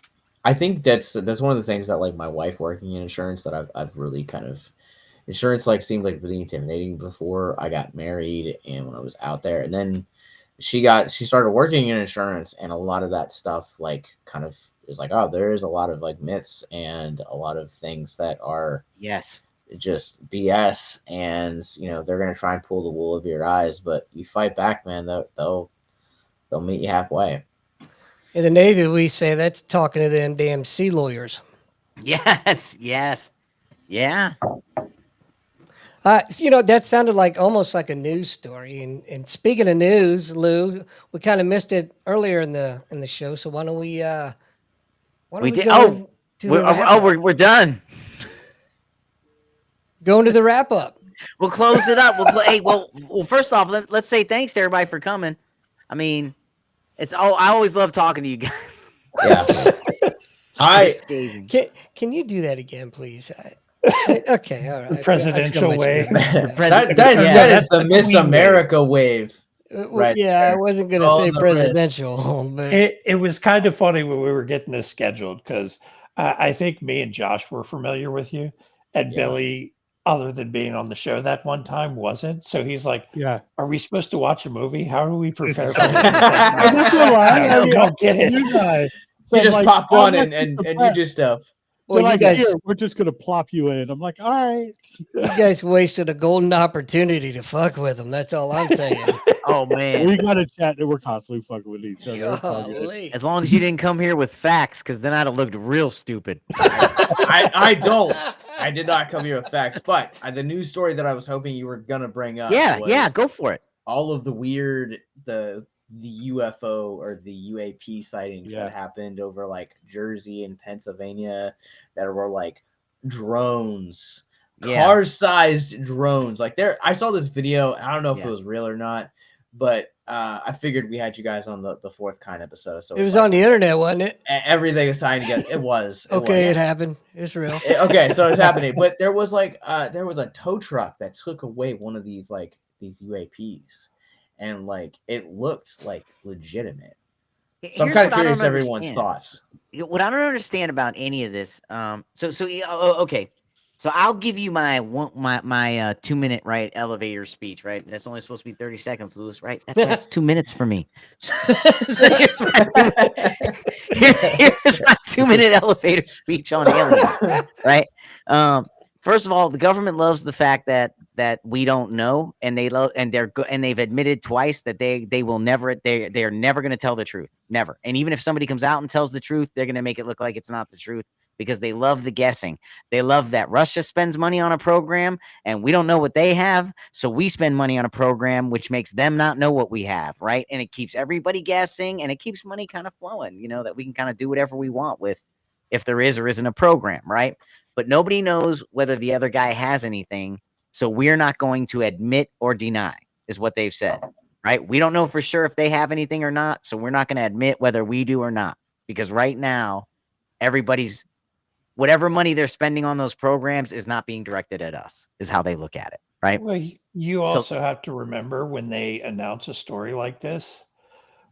I think that's one of the things that, like, my wife working in insurance, that I've really kind of, insurance like seemed like really intimidating before I got married and when I was out there, and then she started working in insurance, and a lot of that stuff like kind of is like, oh, there is a lot of like myths and a lot of things that are just BS, and they're gonna try and pull the wool over your eyes, but you fight back, man. They'll meet you halfway. In the Navy, we say that's talking to them damn sea lawyers. Yes. Yeah. That sounded like almost like a news story. And speaking of news, Lou, we kind of missed it earlier in the show. So why don't we go into the wrap-up? We're done. Go into the wrap up. We'll close it up. Well, first off, let's say thanks to everybody for coming. I mean, I always love talking to you guys. Yeah. Can you do that again, please? Okay, all right. Presidential wave. That is the Miss America wave. Right. Yeah, I wasn't going to say presidential, but it was kind of funny when we were getting this scheduled, because I think me and Josh were familiar with you, and Billy, other than being on the show that one time, wasn't. So he's like, "Yeah, are we supposed to watch a movie? How do we prepare for this?" I don't get it. You just pop on and you do stuff. Well, you guys, we're just gonna plop you in. I'm like, all right. You guys wasted a golden opportunity to fuck with them. That's all I'm saying. Oh man, we gotta chat, and we're constantly fucking with each other. As long as you didn't come here with facts, because then I'd have looked real stupid. I did not come here with facts, but the news story that I was hoping you were gonna bring up. Yeah, go for it. All of the weird the UFO or the UAP sightings that happened over like Jersey and Pennsylvania, that were like drones, car-sized drones. Like I saw this video. I don't know if it was real or not, but I figured we had you guys on the fourth kind episode. So it was like, on the internet, wasn't it? Everything was tied together. It was. It happened. It's real. Okay, so it's happening. But there was a tow truck that took away one of these UAPs. And like it looked like legitimate. So I'm kind of curious everyone's thoughts. What I don't understand about any of this. Okay. So I'll give you my 2-minute elevator speech. Right, that's only supposed to be 30 seconds, Lewis. Right, that's 2 minutes for me. So here's my 2-minute elevator speech on aliens. Right. First of all, the government loves the fact that we don't know, and they've admitted twice that they will never, they are never going to tell the truth, never. And even if somebody comes out and tells the truth, they're going to make it look like it's not the truth, because they love the guessing. They love that Russia spends money on a program and we don't know what they have, so we spend money on a program which makes them not know what we have, right? And it keeps everybody guessing, and it keeps money kind of flowing, that we can kind of do whatever we want with, if there is or isn't a program, right? But nobody knows whether the other guy has anything, so we're not going to admit or deny, is what they've said, right? We don't know for sure if they have anything or not, so we're not going to admit whether we do or not, because right now, whatever money they're spending on those programs is not being directed at us, is how they look at it, right? Well, you also have to remember, when they announce a story like this,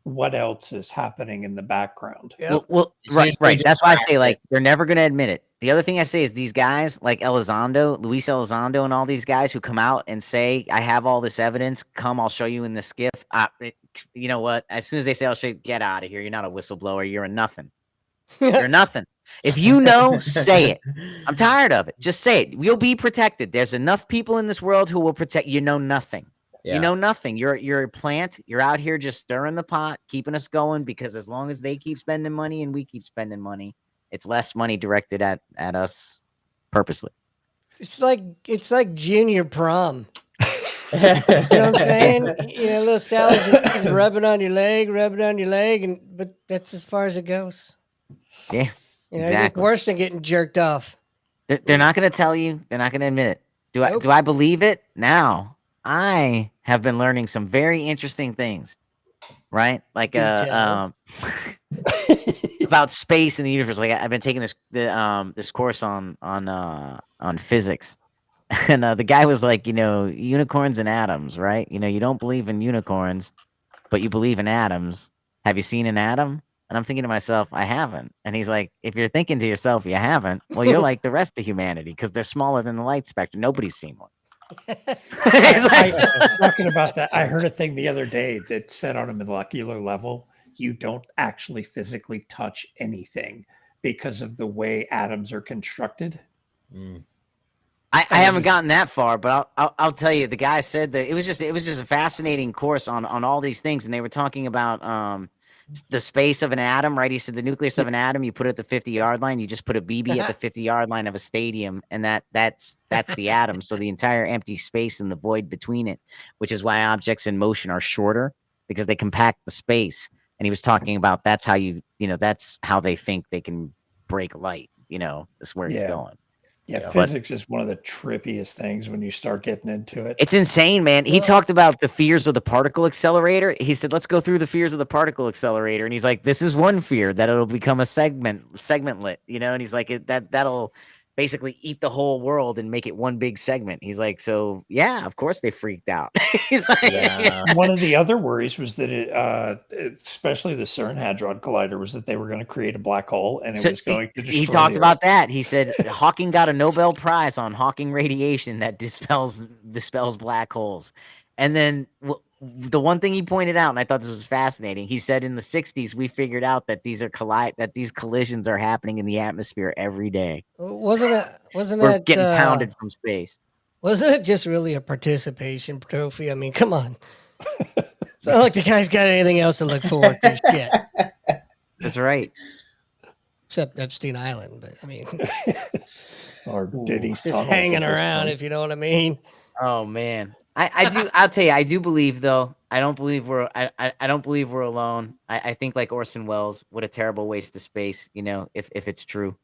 what else is happening in the background. Well, right. That's why I say, they're never going to admit it. The other thing I say is these guys like Luis Elizondo, and all these guys who come out and say, I have all this evidence, I'll show you in the skiff. You know what? As soon as they say, I'll show you, get out of here. You're not a whistleblower. You're a nothing. You're nothing. If you know, say it. I'm tired of it. Just say it. You'll be protected. There's enough people in this world who will protect you. Know nothing. Yeah. You know nothing. You're a plant. You're out here just stirring the pot, keeping us going, because as long as they keep spending money and we keep spending money, it's less money directed at us purposely. It's like junior prom. You know what I'm saying? Little Sally's rubbing on your leg, but that's as far as it goes. Yeah. You know, it's Exactly. worse than getting jerked off. They're not going to tell you. They're not going to admit it. Nope. Do I believe it? Now, I have been learning some very interesting things, right? Like Do tell. about space and the universe. Like I've been taking this course on physics, and the guy was like, unicorns and atoms, right? You don't believe in unicorns, but you believe in atoms. Have you seen an atom? And I'm thinking to myself, I haven't. And he's like, if you're thinking to yourself, you haven't, well, you're like the rest of humanity because they're smaller than the light spectrum. Nobody's seen one. Talking about that, I heard a thing the other day that said on a molecular level, you don't actually physically touch anything because of the way atoms are constructed. I haven't gotten that far, but I'll tell you, the guy said that it was just a fascinating course on all these things, and they were talking about the space of an atom, right? He said the nucleus of an atom, you put it at the 50-yard line, you just put a BB at the 50-yard line of a stadium, and that's the atom. So the entire empty space and the void between it, which is why objects in motion are shorter because they compact the space. And he was talking about that's how that's how they think they can break light. That's where he's going. Yeah, physics is one of the trippiest things when you start getting into it. It's insane, man. He talked about the fears of the particle accelerator. He said, let's go through the fears of the particle accelerator. And he's like, this is one fear, that it'll become a segmentlet, and he's like, that'll basically eat the whole world and make it one big segment. He's like, so yeah, of course they freaked out. He's like, One of the other worries was that especially the CERN Hadron Collider, was that they were going to create a black hole and it was going to destroy. He talked about that. He said Hawking got a Nobel Prize on Hawking radiation that dispels black holes. And then the one thing he pointed out, and I thought this was fascinating, he said in the 60s we figured out that these collisions are happening in the atmosphere every day. Wasn't We're getting pounded from space. Wasn't it just really a participation trophy? I mean, come on. It's not like the guy's got anything else to look forward to. Shit. That's right. Except Epstein Island, but I mean, or Diddy's just hanging around, if you know what I mean. Oh man. I do. I'll tell you. I do believe, though. I don't believe we're. I don't believe we're alone. I think like Orson Welles, what a terrible waste of space. If it's true.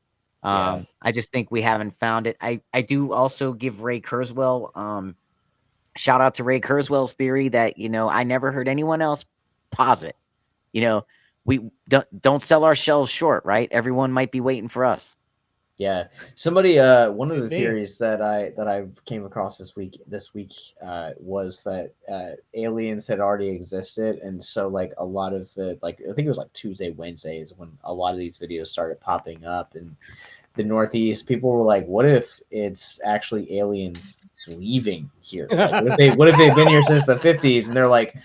I just think we haven't found it. I do also give Ray Kurzweil. Shout out to Ray Kurzweil's theory that I never heard anyone else posit. We don't sell our shelves short, right? Everyone might be waiting for us. Yeah, somebody. One of the theories that I came across this week was that aliens had already existed, and so like a lot of the I think it was like Tuesday, Wednesdays when a lot of these videos started popping up in the Northeast. People were like, "What if it's actually aliens leaving here? Like, what if they've been here since the 50s?" And they're like,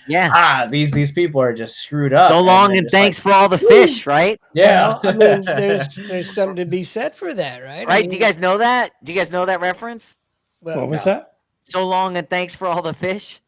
these people are just screwed up. So long and thanks for all the fish, right? Yeah, well, I mean, there's something to be said for that, right? Right? I mean, do you guys know that? Do you guys know that reference? Well, what was that? So long and thanks for all the fish.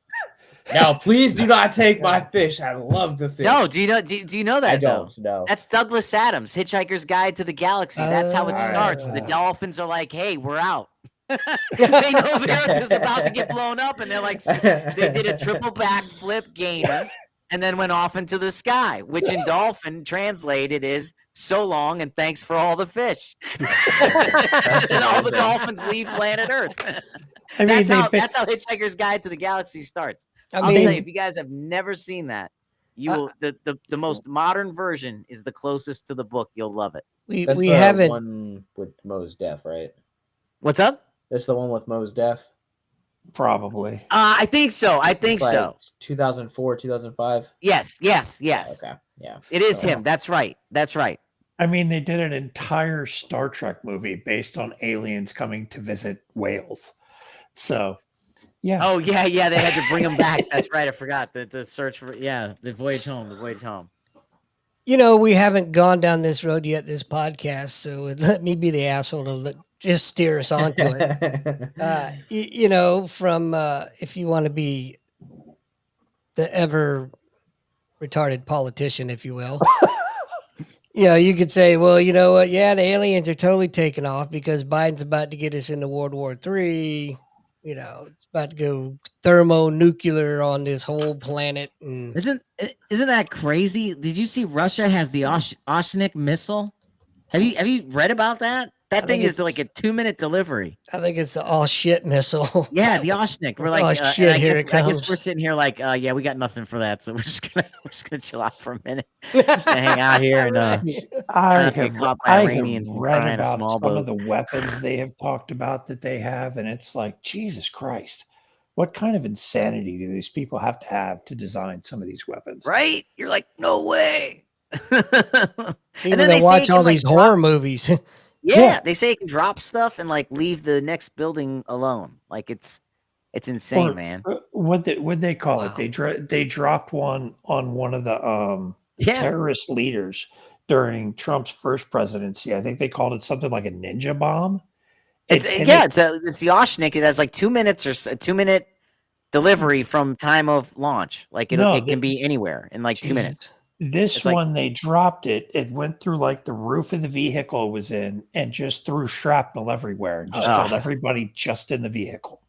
Now, please do not take my fish. I love the fish. No, do you know that? I don't know. That's Douglas Adams, Hitchhiker's Guide to the Galaxy. That's how it starts. The dolphins are like, "Hey, we're out." They know the Earth is about to get blown up, and they're like, they did a triple backflip gainer, and then went off into the sky, which in dolphin translated is "so long and thanks for all the fish." And all the dolphins leave planet Earth. I mean, that's how Hitchhiker's Guide to the Galaxy starts. I'll tell you, if you guys have never seen that, you will. The most modern version is the closest to the book. You'll love it. That's we the haven't one with Mos Def, right? What's up? That's the one with Mos Def. Probably. I think so. I think so. 2004, 2005. Yes. Okay. Yeah. It is him. That's right. I mean, they did an entire Star Trek movie based on aliens coming to visit Wales. So, yeah. Oh, yeah. They had to bring him back. That's right. I forgot the search for, the voyage home. We haven't gone down this road yet, this podcast, so let me be the asshole to just steer us onto it. From if you want to be the ever retarded politician, if you will, you could say, well, you know what? Yeah, the aliens are totally taking off because Biden's about to get us into World War III. It's about to go thermonuclear on this whole planet. And Isn't that crazy? Did you see Russia has the Oshnik missile? Have you read about that? That I thing think is like a 2-minute delivery. I think it's the all shit missile. Yeah, the Oshnik. We're like, Oh, and shit, I here guess it comes. we're sitting here like, yeah, we got nothing for that, so we're just gonna chill out for a minute. Just gonna hang out here and try not to get caught by I have Iranians and read cry in a about small some of boat. the weapons they have talked about that they have, and it's like, Jesus Christ, what kind of insanity do these people have to design some of these weapons? Right? You're like, no way. People that watch all these horror movies. Yeah, they say it can drop stuff and like leave the next building alone. Like it's insane, man. What they call it? They dropped one on one of the terrorist leaders during Trump's first presidency. I think they called it something like a ninja bomb. It's the Oshnik. It has like 2 minutes or a 2-minute delivery from time of launch. Like it can be anywhere in like 2 minutes. This one, they dropped it. It went through like the roof of the vehicle it was in and just threw shrapnel everywhere and just killed everybody just in the vehicle.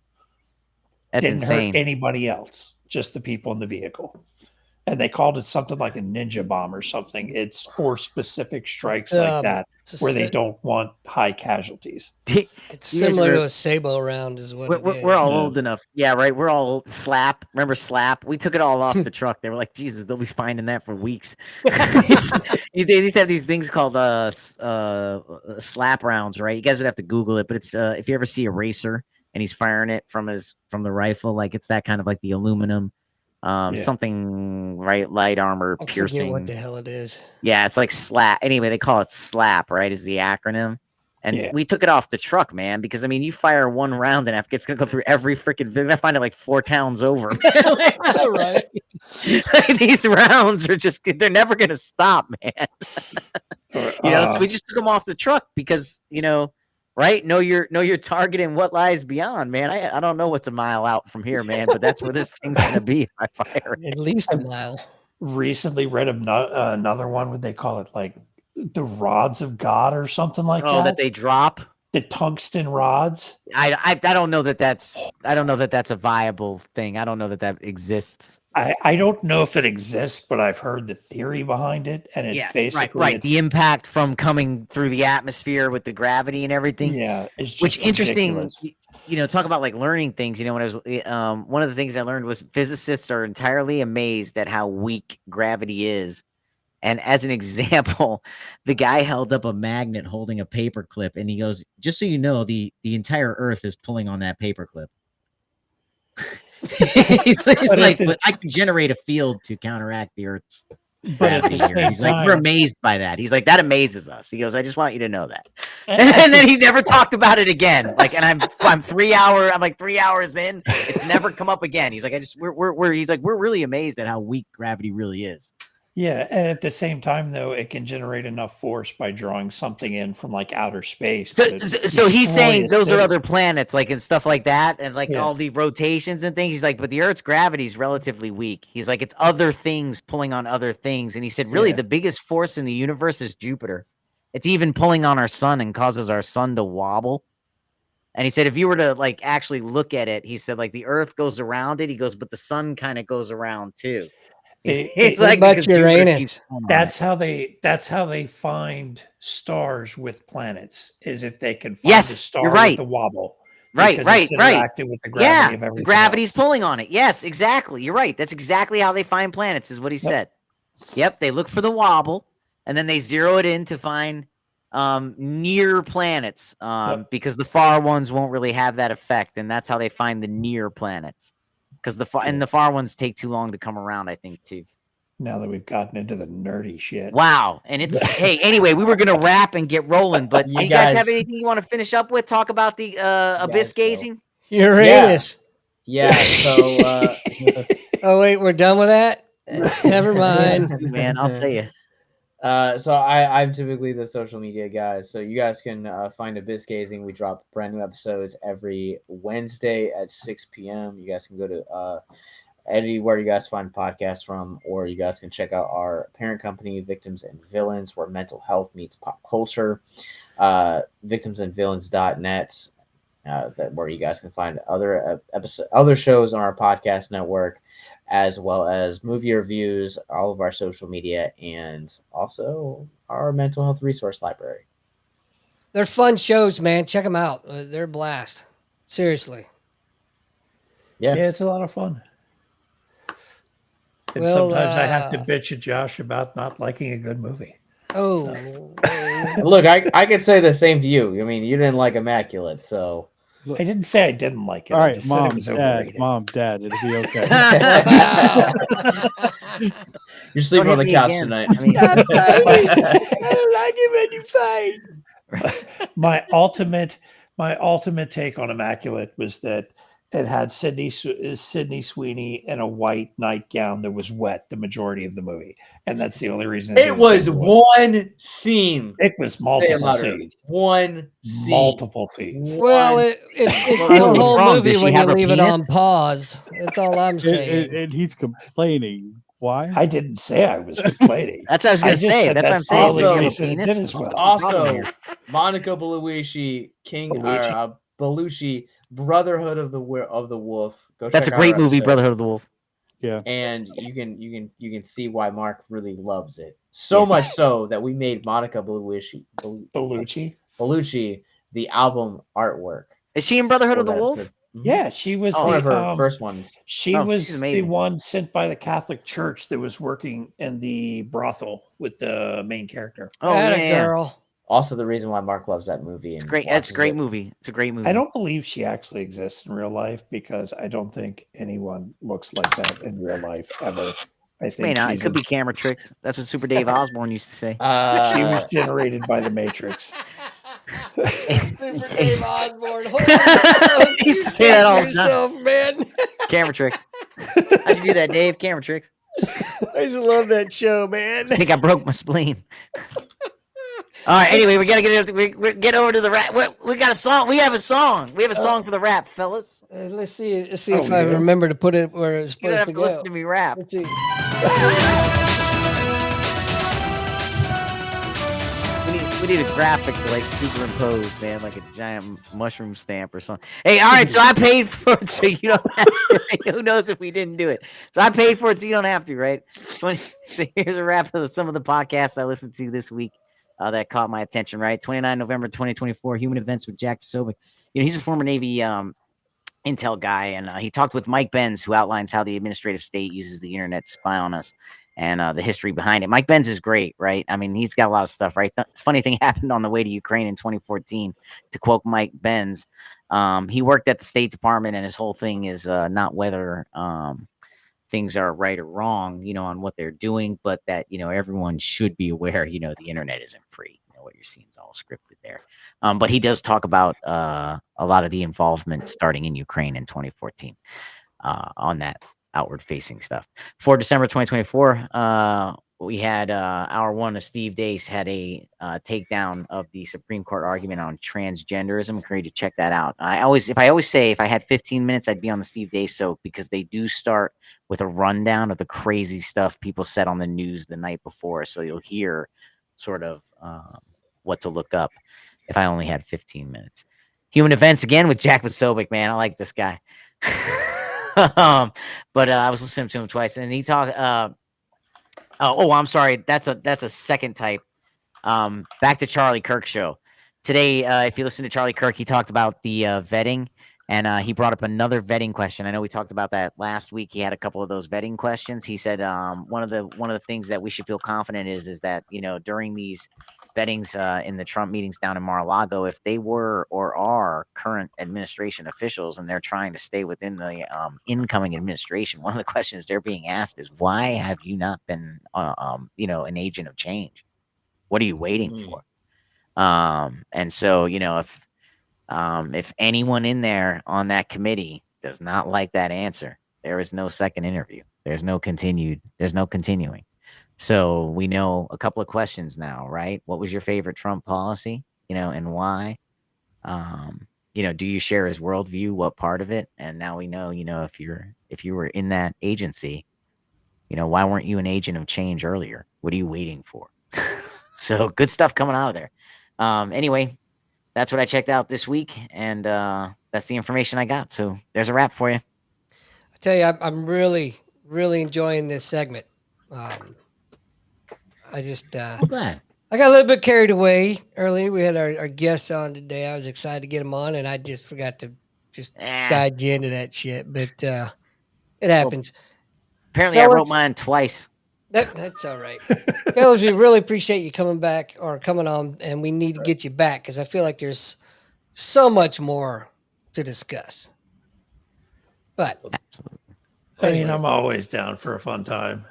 That's insane. Hurt anybody else, just the people in the vehicle. And they called it something like a ninja bomb or something. It's for specific strikes like that where they don't want high casualties. It's similar to a Sabo round is what it is. We're all old enough. Yeah, right. We're all Slap. Remember Slap? We took it all off the truck. They were like, Jesus, they'll be finding that for weeks. They used to have these things called slap rounds, right? You guys would have to Google it, but it's if you ever see a racer and he's firing it from the rifle, like it's that kind of like the aluminum. Something light armor piercing. What the hell it is? Yeah, it's like slap. Anyway, they call it SLAP, right? Is the acronym. And we took it off the truck, man, because I mean, you fire one round and it's gonna go through every freaking. They're gonna find it like 4 towns over. Right. These rounds are they're never gonna stop, man. So we just took them off the truck because right? Know your target and what lies beyond, man. I don't know what's a mile out from here, man, but that's where this thing's gonna be if I fire it. At least a mile. Recently read another one. Would they call it like the rods of God or something like that? Oh, that they drop the tungsten rods. I don't know that that's a viable thing. I don't know that exists. I don't know if it exists, but I've heard the theory behind it, and it's basically right. The impact from coming through the atmosphere with the gravity and everything. Yeah, it's just which ridiculous. Interesting. Talk about like learning things. When I was one of the things I learned was physicists are entirely amazed at how weak gravity is. And as an example, the guy held up a magnet holding a paper clip, and he goes, "Just so you know, the entire Earth is pulling on that paper clip." he's like, but I can generate a field to counteract the Earth's gravity here. He's like, we're amazed by that. He's like, that amazes us. He goes, I just want you to know that. And then he never talked about it again. Like, and I'm 3 hours in. It's never come up again. He's like, we're really amazed at how weak gravity really is. Yeah, and at the same time, though, it can generate enough force by drawing something in from like outer space. So he's saying those are other planets, like and stuff like that, and like all the rotations and things. He's like, but the Earth's gravity is relatively weak. He's like, it's other things pulling on other things, and he said, really, the biggest force in the universe is Jupiter. It's even pulling on our sun and causes our sun to wobble. And he said, if you were to like actually look at it, he said, like the Earth goes around it. He goes, but the sun kind of goes around too. It's like about Uranus. That's how they find stars with planets, is if they can find a star with the wobble. Right. With the gravity of everything. The gravity's pulling on it. Yes, exactly. You're right. That's exactly how they find planets, is what he said. Yep. They look for the wobble, and then they zero it in to find near planets, because the far ones won't really have that effect, and that's how they find the near planets. Because the far ones take too long to come around, I think, too. Now that we've gotten into the nerdy shit. Wow. And it's hey, anyway, we were gonna wrap and get rolling, but you guys have anything you want to finish up with? Talk about the abyss gazing? Uranus. Yeah. So oh wait, we're done with that? Never mind. Man, I'll tell you. So I'm typically the social media guy. So you guys can find Abyss Gazing. We drop brand new episodes every Wednesday at 6 p.m. You guys can go to anywhere you guys find podcasts from, or you guys can check out our parent company, Victims and Villains, where mental health meets pop culture. Victimsandvillains.net, where you guys can find other shows on our podcast network, as well as movie reviews, all of our social media, and also our mental health resource library. They're fun shows, man. Check them out. They're a blast. Seriously. Yeah. Yeah, it's a lot of fun. And Well, sometimes I have to bitch at Josh about not liking a good movie. Oh, Look, I could say the same to you. I mean, you didn't like Immaculate, so I didn't say I didn't like it. All I right, just said it was overrated. Mom, Dad, it'll be okay. wow. you're sleeping Don't on hit the me couch again. tonight. I mean, Stop fighting. I don't like it when you fight. my ultimate take on Immaculate was that it had Sydney Sweeney in a white nightgown that was wet the majority of the movie, and that's the only reason. It was one scene. It was Say it multiple louder. scenes. One scene. Multiple scenes. Well, it's the what's whole wrong? movie Does she when you have her leave it penis? on pause. That's all I'm saying. And he's complaining. Why? I didn't say I was complaining. that's what I was gonna just say. said That's what I'm that's saying. the Does only she have a reason it penis? did as well. Also, Monica Bellucci, Bellucci, Brotherhood of the Wolf. Go That's a check out great our movie, episode. Brotherhood of the Wolf. Yeah. And you can see why Mark really loves it. So much so that we made Monica Bellucci the album artwork. Is she in Brotherhood for of the that Wolf? episode. Mhm. Yeah, she was Oh, One of the her first ones. She Oh, was she's the amazing. one sent by the Catholic Church that was working in the brothel with the main character. Oh, Atta yeah, yeah. girl. Also, the reason why Mark loves that movie. It's great. It's a great movie. It's a great movie. I don't believe she actually exists in real life because I don't think anyone looks like that in real life ever. I think May not. It she's could be camera tricks. That's what Super Dave Osborne used to say. she was generated by the Matrix. Super Dave Osborne. Hold on. He used to say that all the time. yourself, man. Camera tricks. How'd you do that, Dave? Camera tricks. I used to love that show, man. I think I broke my spleen. All right. Anyway, we gotta get over to the rap. We got a song. We have a song. We have a song for the rap, fellas. Let's see if I remember to put it where it's You don't supposed have to to go. listen to me rap. Let's see. We need a graphic to like superimpose, man, like a giant mushroom stamp or something. Hey, all right, so I paid for it, so you don't have to. Who knows if we didn't do it? So I paid for it, so you don't have to, right? So here's a wrap of some of the podcasts I listened to this week that caught my attention. Right, 29 November 2024, Human Events with Jack Sobick. You know, he's a former Navy intel guy, and he talked with Mike Benz, who outlines how the administrative state uses the internet to spy on us. And the history behind it. Mike Benz is great, right? I mean, he's got a lot of stuff, right? This funny thing happened on the way to Ukraine in 2014. To quote Mike Benz, he worked at the State Department, and his whole thing is not whether things are right or wrong, you know, on what they're doing, but that, you know, everyone should be aware, you know, the internet isn't free. You know, what you're seeing is all scripted there. But he does talk about a lot of the involvement starting in Ukraine in 2014 on that outward facing stuff. For December 2024, we had hour one of Steve Dace had a takedown of the Supreme Court argument on transgenderism. I'm encourage you to check that out. I always say if I had 15 minutes, I'd be on the Steve Dace soap because they do start with a rundown of the crazy stuff people said on the news the night before. So you'll hear sort of what to look up if I only had 15 minutes. Human Events again with Jack Sobick, man. I like this guy. But I was listening to him twice, and he talked. I'm sorry. That's a second type. Back to Charlie Kirk show today. If you listen to Charlie Kirk, he talked about the vetting, and he brought up another vetting question. I know we talked about that last week. He had a couple of those vetting questions. He said one of the things that we should feel confident is that, you know, during these vettings in the Trump meetings down in Mar-a-Lago, if they were or are current administration officials and they're trying to stay within the incoming administration, one of the questions they're being asked is, why have you not been you know, an agent of change? What are you waiting for? And so, you know, if anyone in there on that committee does not like that answer, there is no second interview. There's no continuing. So we know a couple of questions now, right? What was your favorite Trump policy, you know, and why? You know, do you share his worldview? What part of it? And now we know, you know, if you were in that agency, you know, why weren't you an agent of change earlier? What are you waiting for? So good stuff coming out of there. Anyway, that's what I checked out this week, and that's the information I got. So there's a wrap for you. I tell you, I'm really, really enjoying this segment. I just, I'm glad. I got a little bit carried away earlier. We had our guests on today. I was excited to get them on, and I just forgot to just guide you into that shit. But it happens. Apparently, I wrote mine twice. That's all right. Fellas, we really appreciate you coming back or coming on, and we need to get you back because I feel like there's so much more to discuss. But Absolutely. I mean, I'm always down for a fun time.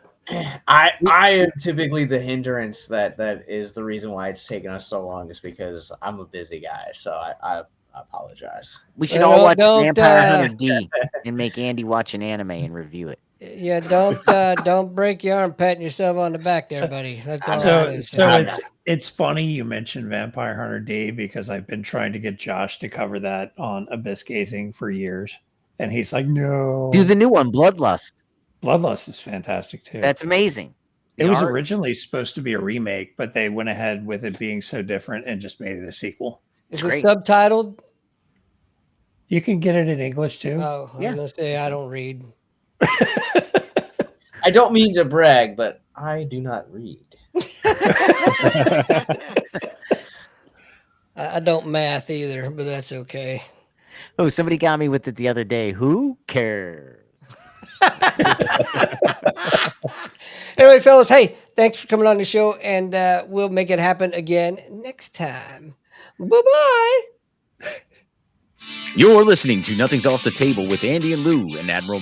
I am typically the hindrance that is the reason why it's taken us so long, is because I'm a busy guy. So I apologize. We should all watch Vampire Hunter D and make Andy watch an anime and review it. Yeah, don't break your arm patting yourself on the back there, buddy. That's all. So it's funny you mentioned Vampire Hunter D because I've been trying to get Josh to cover that on Abyss Gazing for years, and he's like, "No, do the new one, Bloodlust." Bloodlust is fantastic too. That's amazing. It was originally supposed to be a remake, but they went ahead with it being so different and just made it a sequel. Is it subtitled? You can get it in English too. Oh, I was gonna say I don't read. I don't mean to brag, but I do not read. I don't math either, but that's okay. Oh, somebody got me with it the other day. Who cares? Anyway, fellas, hey, thanks for coming on the show, and we'll make it happen again next time. Bye-bye. You're listening to Nothing's Off the Table with Andy and Lou and Admiral